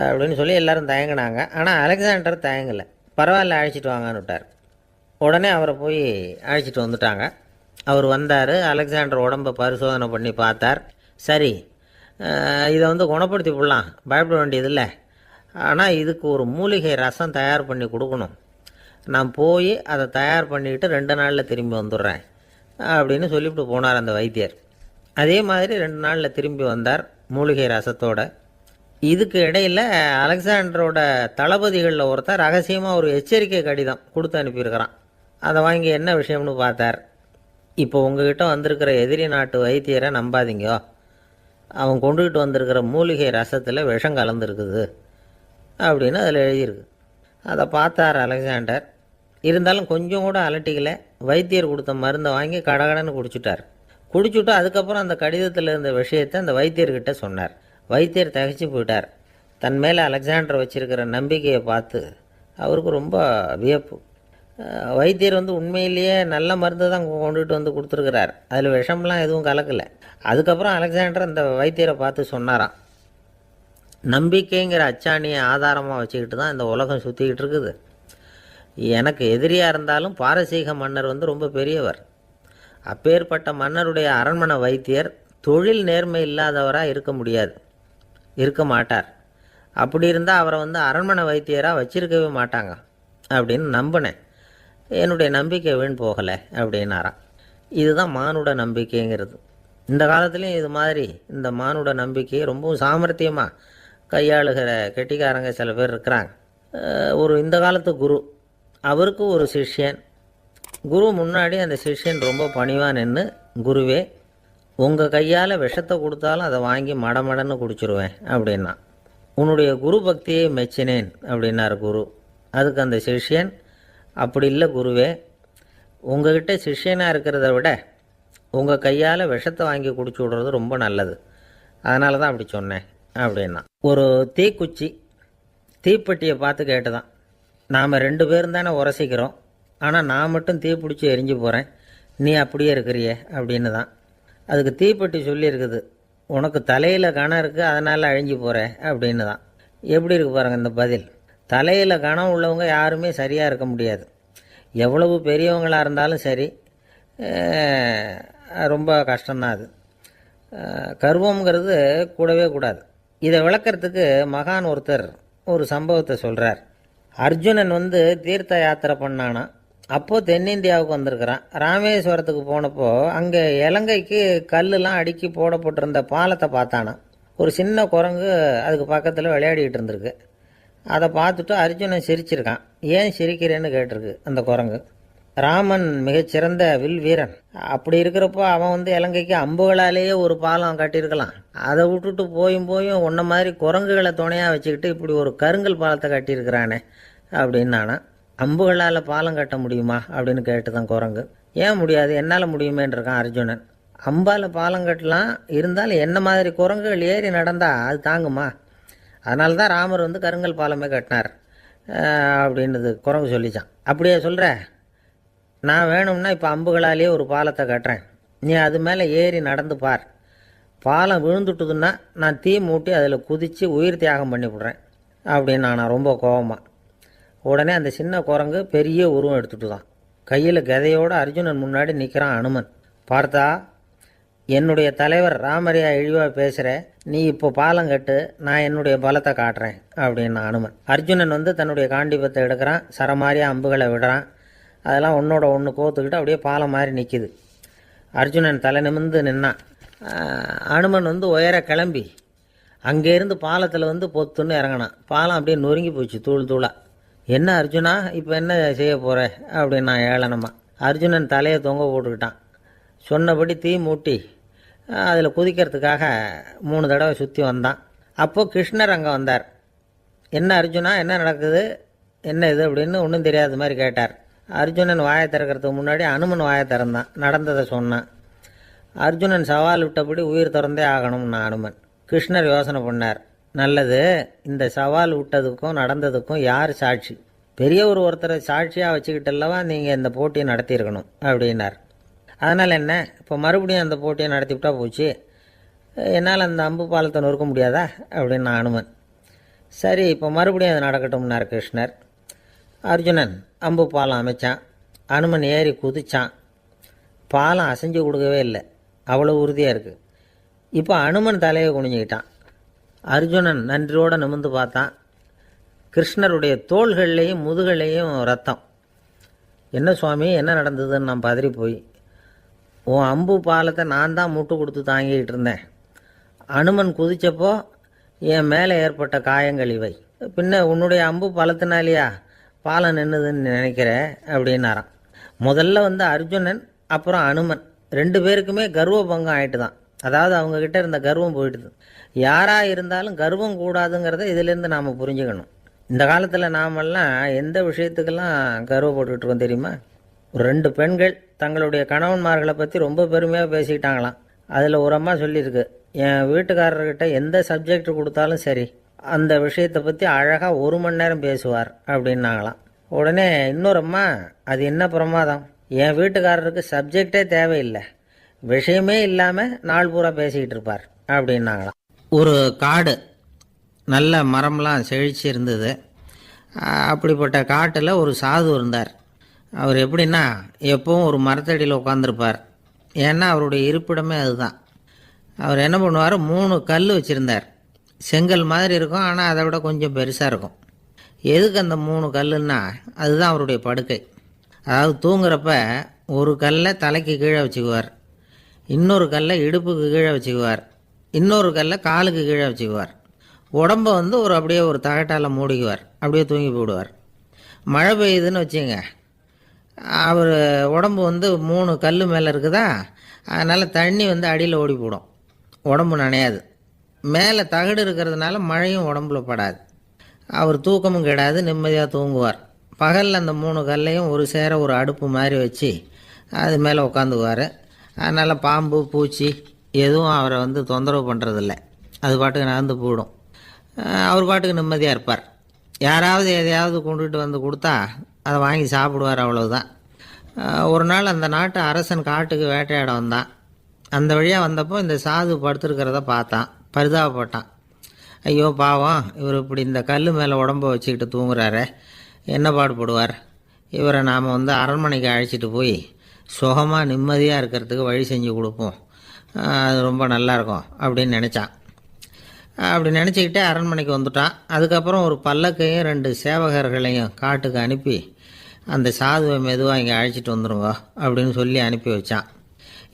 அப்படின்னு சொல்லி எல்லோரும் தயங்கினாங்க. ஆனால் அலெக்சாண்டர் தயங்கலை. பரவாயில்ல, அழைச்சிட்டு வாங்கன்னு விட்டார். உடனே அவரை போய் அழைச்சிட்டு வந்துட்டாங்க. அவர் வந்தார். அலெக்சாண்டர் உடம்பை பரிசோதனை பண்ணி பார்த்தார். சரி, இதை குணப்படுத்தி விடலாம், பயப்பட வேண்டியதில்லை. ஆனால் இதுக்கு ஒரு மூலிகை ரசம் தயார் பண்ணி கொடுக்கணும். நான் போய் அதை தயார் பண்ணிக்கிட்டு 2 நாளில் திரும்பி வந்துடுறேன் அப்படின்னு சொல்லிவிட்டு போனார் அந்த வைத்தியர். அதே மாதிரி 2 நாளில் திரும்பி வந்தார் மூலிகை ரசத்தோட. இதுக்கு இடையில் அலெக்சாண்டரோட தளபதிகளில் ஒருத்தர் ரகசியமாக ஒரு எச்சரிக்கை கடிதம் கொடுத்து அனுப்பியிருக்கிறான். அதை வாங்கி என்ன விஷயம்னு பார்த்தார். இப்போ உங்ககிட்ட வந்திருக்கிற எதிரி நாட்டு வைத்தியரை நம்பாதீங்கோ, அவன் கொண்டுகிட்டு வந்திருக்கிற மூலிகை ரசத்தில் விஷம் கலந்துருக்குது அப்படின்னு அதில் எழுதியிருக்கு. அதை பார்த்தார் அலெக்சாண்டர். இருந்தாலும் கொஞ்சம் கூட அலட்டிக்கலை. வைத்தியர் கொடுத்த மருந்தை வாங்கி கடகடன்னு குடிச்சுட்டார். குடிச்சுட்டு அதுக்கப்புறம் அந்த கடிதத்தில் இருந்த விஷயத்தை அந்த வைத்தியர்கிட்ட சொன்னார். வைத்தியர் திகைச்சு போயிட்டார். தன் மேலே அலெக்சாண்டர் வச்சிருக்கிற நம்பிக்கையை பார்த்து அவருக்கு ரொம்ப வியப்பு. வைத்தியர் உண்மையிலேயே நல்ல மருந்து தான் கொண்டுட்டு கொடுத்துருக்கிறார், அதில் விஷம்லாம் எதுவும் கலக்கலை. அதுக்கப்புறம் அலெக்சாண்டர் அந்த வைத்தியரை பார்த்து சொன்னாராம், நம்பிக்கைங்கிற அச்சாணியை ஆதாரமாக வச்சுக்கிட்டு தான் இந்த உலகம் சுற்றிக்கிட்டு இருக்குது. எனக்கு எதிரியாக இருந்தாலும் பாரசீக மன்னர் ரொம்ப பெரியவர். அப்பேற்பட்ட மன்னருடைய அரண்மனை வைத்தியர் தொழில் நேர்மை இல்லாதவராக இருக்க மாட்டார். அப்படி இருந்தால் அவரை அரண்மனை வைத்தியராக வச்சிருக்கவே மாட்டாங்க அப்படின்னு நம்பினேன். என்னுடைய நம்பிக்கை வீண் போகலை அப்படின்னாராம். இதுதான் மானுட நம்பிக்கைங்கிறது. இந்த காலத்துலேயும் இது மாதிரி இந்த மானுட நம்பிக்கையை ரொம்பவும் சாமர்த்தியமாக கையாளுகிற கெட்டிக்காரங்க சில பேர் இருக்கிறாங்க. இந்த காலத்து குரு, அவருக்கு ஒரு சிஷ்யன். குரு முன்னாடி அந்த சிஷ்யன் ரொம்ப பணிவாக நின்று, குருவே, உங்கள் கையால் விஷத்தை கொடுத்தாலும் அதை வாங்கி மடமடன்னு குடிச்சிருவேன் அப்படின்னா. உன்னுடைய குரு பக்தியை மெச்சினேன் அப்படின்னார் குரு. அதுக்கு அந்த சிஷ்யன், அப்படி இல்லை குருவே, உங்ககிட்ட சிஷ்யனாக இருக்கிறத விட உங்கள் கையால் விஷத்தை வாங்கி குடிச்சு விடுறது ரொம்ப நல்லது, அதனால தான் அப்படி சொன்னேன் அப்படின்னா. ஒரு தீக்குச்சி தீப்பெட்டியை பார்த்து கேட்டுதான், நாம் 2 பேரும் தானே உரசிக்கிறோம், ஆனால் நான் மட்டும் தீப்பிடிச்சி எரிஞ்சு போகிறேன், நீ அப்படியே இருக்கிறியே அப்படின்னு தான். அதுக்கு தீப்பெட்டி சொல்லியிருக்குது, உனக்கு தலையில் கணம் இருக்குது அதனால் அழிஞ்சு போகிற அப்படின்னு தான். எப்படி இருக்கு பாருங்கள் இந்த பதில். தலையில் கணம் உள்ளவங்க யாருமே சரியாக இருக்க முடியாது. எவ்வளவு பெரியவங்களாக இருந்தாலும் சரி, ரொம்ப கஷ்டம்தான் அது. கர்வங்கிறது கூடவே கூடாது. இதை விளக்கிறதுக்கு மகான் ஒருத்தர் ஒரு சம்பவத்தை சொல்கிறார். அர்ஜுனன் தீர்த்த யாத்திரை பண்ணானா. அப்போது தென்னிந்தியாவுக்கு வந்திருக்கிறான். ராமேஸ்வரத்துக்கு போனப்போ அங்கே இலங்கைக்கு கல்லுலாம் அடுக்கி போடப்பட்டிருந்த பாலத்தை பார்த்தானா. ஒரு சின்ன குரங்கு அதுக்கு பக்கத்தில் விளையாடிக்கிட்டு இருந்திருக்கு. அதை பார்த்துட்டு அர்ஜுனன் சிரிச்சிருக்கான். ஏன் சிரிக்கிறேன்னு கேட்டிருக்கு அந்த குரங்கு. ராமன் மிகச்சிறந்த வில் வீரன். அப்படி இருக்கிறப்போ அவன் இலங்கைக்கு அம்புகளாலேயே ஒரு பாலம் கட்டியிருக்கலாம். அதை விட்டுட்டு போயும் உன்ன மாதிரி குரங்குகளை துணையாக வச்சுக்கிட்டு இப்படி ஒரு கருங்கல் பாலத்தை கட்டியிருக்கிறானே அப்படின்னு நானா. அம்புகளால் பாலம் கட்ட முடியுமா அப்படின்னு கேட்டுதான் குரங்கு. ஏன் முடியாது, என்னால் முடியுமேன்னு இருக்கான் அர்ஜுனன். அம்பால் பாலம் கட்டலாம், இருந்தாலும் என்ன மாதிரி குரங்குகள் ஏறி நடந்தா அது தாங்குமா? அதனால தான் ராமர் கருங்கல் பாலமே கட்டினார் அப்படின்றது குரங்கு சொல்லிச்சான். அப்படியே சொல்கிற, நான் வேணும்னா இப்போ அம்புகளாலேயே ஒரு பாலத்தை கட்டுறேன், நீ அது மேலே ஏறி நடந்து பார். பாலம் விழுந்துட்டுதுன்னா நான் தீ மூட்டி அதில் குதித்து உயிர் தியாகம் பண்ணி விட்றேன் அப்படின்னு நான் ரொம்ப கோபமாக. உடனே அந்த சின்ன குரங்கு பெரிய உருவம் எடுத்துட்டு தான் கையில் கதையோடு அர்ஜுனன் முன்னாடி நிற்கிறான் அனுமன். பார்த்தா, என்னுடைய தலைவர் ராமரையா இழிவாக பேசுகிற, நீ இப்போ பாலம் கட்டு, நான் என்னுடைய பலத்தை காட்டுறேன் அப்படின்னு அனுமன். அர்ஜுனன் தன்னுடைய காண்டிபத்தை எடுக்கிறான், சரமாரியாக அம்புகளை விடுறான். அதெல்லாம் ஒன்றோட ஒன்று கோத்துக்கிட்டு அப்படியே பாலம் மாதிரி நிற்கிது. அர்ஜுனன் தலை நிமிர்ந்து நின்னான். அனுமன் உயர கிளம்பி அங்கேருந்து பாலத்தில் பொத்துன்னு இறங்கினான். பாலம் அப்படியே நொறுங்கி போச்சு தூள் தூளாக. என்ன அர்ஜுனா, இப்போ என்ன செய்ய போகிற அப்படின்னா ஏளனமா. அர்ஜுனன் தலையை தொங்க போட்டுக்கிட்டான். சொன்னபடி தீ மூட்டி அதில் குதிக்கிறதுக்காக 3 தடவை சுற்றி வந்தான். அப்போது கிருஷ்ணர் அங்கே வந்தார். என்ன அர்ஜுனா, என்ன நடக்குது, என்ன இது அப்படின்னு ஒன்றும் தெரியாத மாதிரி கேட்டார். அர்ஜுனன் வாயை திறக்கிறதுக்கு முன்னாடி அனுமன் வாயை திறந்தான், நடந்ததை சொன்னான். அர்ஜுனன் சவால் விட்டபடி உயிர் திறந்தே ஆகணும்னா அனுமன். கிருஷ்ணர் யோசனை பண்ணார். நல்லது, இந்த சவால் விட்டதுக்கும் நடந்ததுக்கும் யார் சாட்சி? பெரிய ஒருத்தரை சாட்சியாக வச்சுக்கிட்டல்லவா நீங்கள் இந்த போட்டியை நடத்தியிருக்கணும் அப்படின்னார். அதனால் என்ன, இப்போ மறுபடியும் அந்த போட்டியை நடத்திவிட்டா போச்சு, என்னால் அந்த அம்பு பாலத்தை நொறுக்க முடியாதா அப்படின்னு அனுமன். சரி, இப்போ மறுபடியும் அது நடக்கட்டும்னார் கிருஷ்ணர். அர்ஜுனன் அம்பு பாலம் அமைச்சான். அனுமன் ஏறி குதிச்சான். பாலம் அசைஞ்சு கொடுக்கவே இல்லை, அவ்வளோ உறுதியாக இருக்குது. இப்போ அனுமன் தலையை குனிஞ்சிக்கிட்டான். அர்ஜுனன் நன்றியோடு நிமிர்ந்து பார்த்தான். கிருஷ்ணருடைய தோள்கள்லேயும் முதுகள்லேயும் ரத்தம். என்ன சுவாமி, என்ன நடந்ததுன்னு நான் பதறி போய், உன் அம்பு பாலத்தை நான் தான் முட்டு கொடுத்து தாங்கிக்கிட்டு இருந்தேன். அனுமன் குதித்தப்போ என் மேலே ஏற்பட்ட காயங்கள் இவை. பின்ன உன்னுடைய அம்பு பலத்தினாலேயா பாலம் நின்றுதுன்னு நினைக்கிற அப்படின்னாராம். முதல்ல அர்ஜுனன் அப்புறம் அனுமன் 2 பேருக்குமே கர்வ பங்கம் ஆகிட்டு தான். அதாவது அவங்கக்கிட்ட இருந்த கர்வம் போயிட்டுது. யாராக இருந்தாலும் கர்வம் கூடாதுங்கிறத இதிலேருந்து நாம் புரிஞ்சுக்கணும். இந்த காலத்தில் நாமெல்லாம் எந்த விஷயத்துக்கெல்லாம் கர்வப்பட்டுக்கிட்டு இருக்கோம் தெரியுமா? ஒரு 2 பெண்கள் தங்களுடைய கணவன்மார்களை பற்றி ரொம்ப பெருமையாக பேசிக்கிட்டாங்களாம். அதில் ஒரு அம்மா சொல்லியிருக்கு, என் வீட்டுக்காரர்கிட்ட எந்த சப்ஜெக்ட் கொடுத்தாலும் சரி அந்த விஷயத்தை பற்றி அழகாக 1 மணி நேரம் பேசுவார் அப்படின்னாங்களாம். உடனே இன்னொரு அம்மா, அது என்ன பிரமாதம், என் வீட்டுக்காரருக்கு சப்ஜெக்டே தேவையில்லை, விஷயமே இல்லாமல் நாள் பூரா பேசிக்கிட்டு இருப்பார் அப்படின்னாங்களாம். ஒரு காடு, நல்ல மரம்லாம் செழிச்சு இருந்தது. அப்படிப்பட்ட காட்டில் ஒரு சாது இருந்தார். அவர் எப்படின்னா எப்பவும் ஒரு மரத்தடியில் உட்காந்துருப்பார். ஏன்னா அவருடைய இருப்பிடமே அதுதான். அவர் என்ன பண்ணுவார், 3 கல் வச்சுருந்தார். செங்கல் மாதிரி இருக்கும், ஆனால் அதை விட கொஞ்சம் பெருசாக இருக்கும். எதுக்கு அந்த 3 கல்லுன்னா அதுதான் அவருடைய படுக்கை. அதாவது தூங்குறப்ப ஒரு கல்லை தலைக்கு கீழே வச்சுக்குவார், இன்னொரு கல்லை இடுப்புக்கு கீழே வச்சுக்குவார், இன்னொரு கல்லை காலுக்கு கீழே வச்சுக்குவார். உடம்பை வந்து அப்படியே ஒரு தகட்டால் மூடிக்குவார், அப்படியே தூங்கி போடுவார். மழை பெய்யுதுன்னு வச்சுங்க, அவர் உடம்பு வந்து 3 கல் மேலே இருக்குதா, அதனால் தண்ணி வந்து அடியில் ஓடி போடும், உடம்பு நனையாது. மேலே தகடு இருக்கிறதுனால மழையும் உடம்புல படாது. அவர் தூக்கமும் கெடாது, நிம்மதியாக தூங்குவார். பகலில் அந்த 3 கல்லையும் ஒரு சேர ஒரு அடுப்பு மாதிரி வச்சு அது மேலே உட்காந்துக்குவார். அதனால் பாம்பு பூச்சி எதுவும் அவரை வந்து தொந்தரவு பண்ணுறதில்ல, அது பாட்டுக்கு நடந்து போயிடும். அவர் பாட்டுக்கு நிம்மதியாக இருப்பார். யாராவது எதையாவது கொண்டுகிட்டு வந்து கொடுத்தா அதை வாங்கி சாப்பிடுவார், அவ்வளவுதான். ஒரு நாள் அந்த நாட்டு அரசன் காட்டுக்கு வேட்டையாட வந்தான். அந்த வழியாக வந்தப்போ இந்த சாது படுத்துருக்கிறத பார்த்தான், பரிதாபப்பட்டான். ஐயோ பாவம், இவர் இப்படி இந்த கல் மேலே உடம்ப வச்சுக்கிட்டு தூங்குறாரு, என்ன பாடுபடுவார், இவரை நாம் வந்து அரண்மனைக்கு அழைச்சிட்டு போய் சுகமாக நிம்மதியாக இருக்கிறதுக்கு வழி செஞ்சு கொடுப்போம், அது ரொம்ப நல்லாயிருக்கும் அப்படின்னு நினச்சான். அப்படி நினச்சிக்கிட்டே அரண்மனைக்கு வந்துட்டான். அதுக்கப்புறம் ஒரு பல்லக்கையும் 2 சேவகர்களையும் காட்டுக்கு அனுப்பி அந்த சாதுவை மெதுவாக இங்கே அழைச்சிட்டு வந்துடுங்க அப்படின்னு சொல்லி அனுப்பி வச்சான்.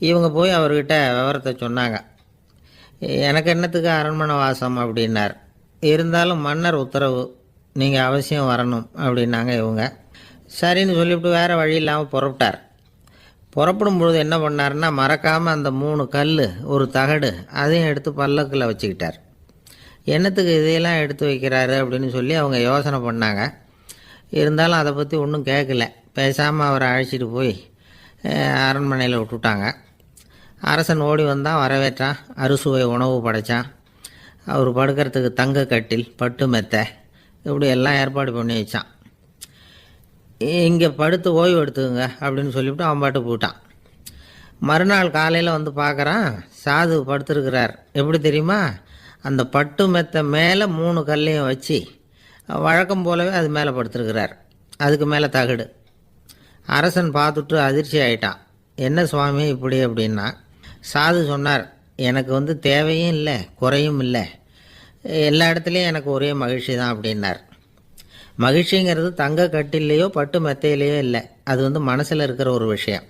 இவங்க போய் அவர்கிட்ட விவரத்தை சொன்னாங்க. எனக்கு என்னத்துக்கு அரண்மனை வாசம் அப்படின்னார். இருந்தாலும் மன்னர் உத்தரவு, நீங்கள் அவசியம் வரணும் அப்படின்னாங்க இவங்க. சரின்னு சொல்லிவிட்டு வேறு வழி இல்லாமல் புறப்பட்டார். புறப்படும் பொழுது என்ன பண்ணார்னா, மறக்காமல் அந்த 3 கல் ஒரு தகடு அதையும் எடுத்து பல்லக்கில் வச்சுக்கிட்டார். என்னத்துக்கு இதையெல்லாம் எடுத்து வைக்கிறாரு அப்படின்னு சொல்லி அவங்க யோசனை பண்ணாங்க. இருந்தாலும் அதை பற்றி ஒன்றும் கேட்கல. பேசாமல் அவரை அழைச்சிட்டு போய் அரண்மனையில் விட்டுட்டாங்க. அரசன் ஓடி வந்தான், வரவேற்றான், அறுசுவை உணவு படைத்தான். அவர் படுக்கிறதுக்கு தங்க கட்டில், பட்டு மெத்தை, இப்படி எல்லாம் ஏற்பாடு பண்ணி வச்சான். இங்கே படுத்து ஓய்வு எடுத்துக்குங்க அப்படின்னு சொல்லிவிட்டு அவன் பாட்டு போயிட்டான். மறுநாள் காலையில் வந்து பார்க்குறான், சாது படுத்துருக்கிறார். எப்படி தெரியுமா, அந்த பட்டு மெத்தை மேலே 3 கல்லையும் வச்சு வழக்கம் போலவே அது மேலே படுத்துருக்கிறார், அதுக்கு மேலே தகடு. அரசன் பார்த்துட்டு அதிர்ச்சி ஆயிட்டான். என்ன சுவாமி இப்படி அப்படின்னா, சாது சொன்னார், எனக்கு வந்து தேவையும் இல்லை குறையும் இல்லை, எல்லா இடத்துலையும் எனக்கு ஒரே மகிழ்ச்சி தான் அப்படின்னார். மகிழ்ச்சிங்கிறது தங்க கட்டிலேயோ பட்டு மெத்தையிலேயோ இல்லை, அது வந்து மனசில் இருக்கிற ஒரு விஷயம்.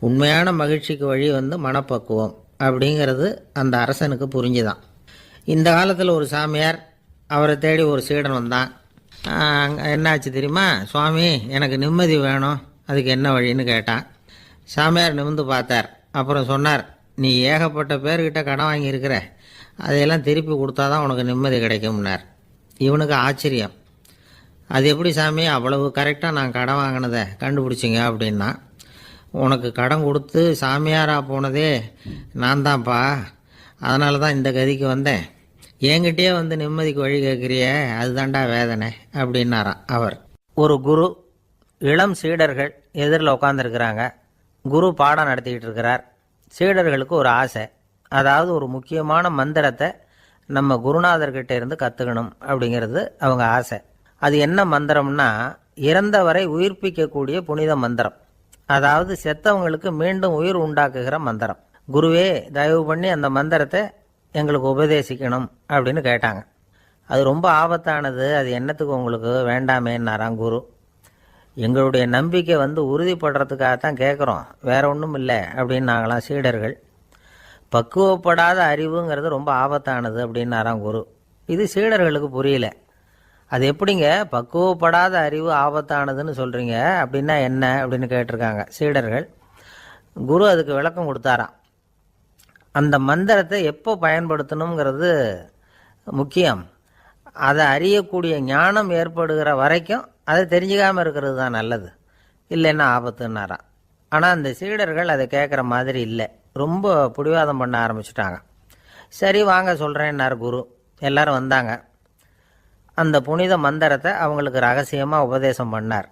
உண்மையான மகிழ்ச்சிக்கு வழி வந்து மனப்பக்குவம் அப்படிங்கிறது அந்த அரசனுக்கு புரிஞ்சுதான். இந்த காலத்தில் ஒரு சாமியார், அவரை தேடி ஒரு சீடன் வந்தான். என்னாச்சு தெரியுமா, சுவாமி எனக்கு நிம்மதி வேணும், அதுக்கு என்ன வழின்னு கேட்டான். சாமியார் நிமிர்ந்து பார்த்தார். அப்புறம் சொன்னார், நீ ஏகப்பட்ட பேர்கிட்ட கடன் வாங்கியிருக்கிற, அதையெல்லாம் திருப்பி கொடுத்தா தான் உனக்கு நிம்மதி கிடைக்கும்னார். இவனுக்கு ஆச்சரியம். அது எப்படி சாமி அவ்வளவு கரெக்டாக நான் கடன் வாங்கினதை கண்டுபிடிச்சிங்க அப்படின்னா, உனக்கு கடன் கொடுத்து சாமியாராக போனதே நான் தான்ப்பா, அதனால தான் இந்த கதிக்கு வந்தேன், என்கிட்டயே வந்து நிம்மதிக்கு வழி கேட்குறியே, அதுதான்டா வேதனை அப்படின்னாராம் அவர். ஒரு குரு, இளம் சீடர்கள் எதிரில் உட்காந்துருக்கிறாங்க. குரு பாடம் நடத்திக்கிட்டு இருக்கிறார். சீடர்களுக்கு ஒரு ஆசை, அதாவது ஒரு முக்கியமான மந்திரத்தை நம்ம குருநாதர்கிட்ட இருந்து கற்றுக்கணும் அப்படிங்கிறது அவங்க ஆசை. அது என்ன மந்திரம்னா, இறந்தவரை உயிர்ப்பிக்கக்கூடிய புனித மந்திரம், அதாவது செத்தவங்களுக்கு மீண்டும் உயிர் உண்டாக்குகிற மந்திரம். குருவே தயவு பண்ணி அந்த மந்திரத்தை எங்களுக்கு உபதேசிக்கணும் அப்படின்னு கேட்டாங்க. அது ரொம்ப ஆபத்தானது, அது என்னத்துக்கு உங்களுக்கு வேண்டாமேன்னாராம் குரு. எங்களுடைய நம்பிக்கை வந்து உறுதிப்படுறதுக்காகத்தான் கேட்குறோம், வேற ஒன்றும் இல்லை அப்படின்னாங்களாம் சீடர்கள். பக்குவப்படாத அறிவுங்கிறது ரொம்ப ஆபத்தானது அப்படின்னாராம் குரு. இது சீடர்களுக்கு புரியல. அது எப்படிங்க பக்குவப்படாத அறிவு ஆபத்தானதுன்னு சொல்கிறீங்க, அப்படின்னா என்ன அப்படின்னு கேட்டிருக்காங்க சீடர்கள். குரு அதுக்கு விளக்கம் கொடுத்தாராம். அந்த மந்திரத்தை எப்போ பயன்படுத்தணுங்கிறது முக்கியம், அதை அறியக்கூடிய ஞானம் ஏற்படுகிற வரைக்கும் அதை தெரிஞ்சுக்காமல் இருக்கிறது தான் நல்லது, இல்லைன்னா ஆபத்துன்னாராம். ஆனால் அந்த சீடர்கள் அதை கேட்குற மாதிரி இல்லை, ரொம்ப பிடிவாதம் பண்ண ஆரம்பிச்சுட்டாங்க. சரி வாங்க சொல்கிறேன்னார் குரு. எல்லாரும் வந்தாங்க. அந்த புனித மந்திரத்தை அவங்களுக்கு ரகசியமாக உபதேசம் பண்ணார்.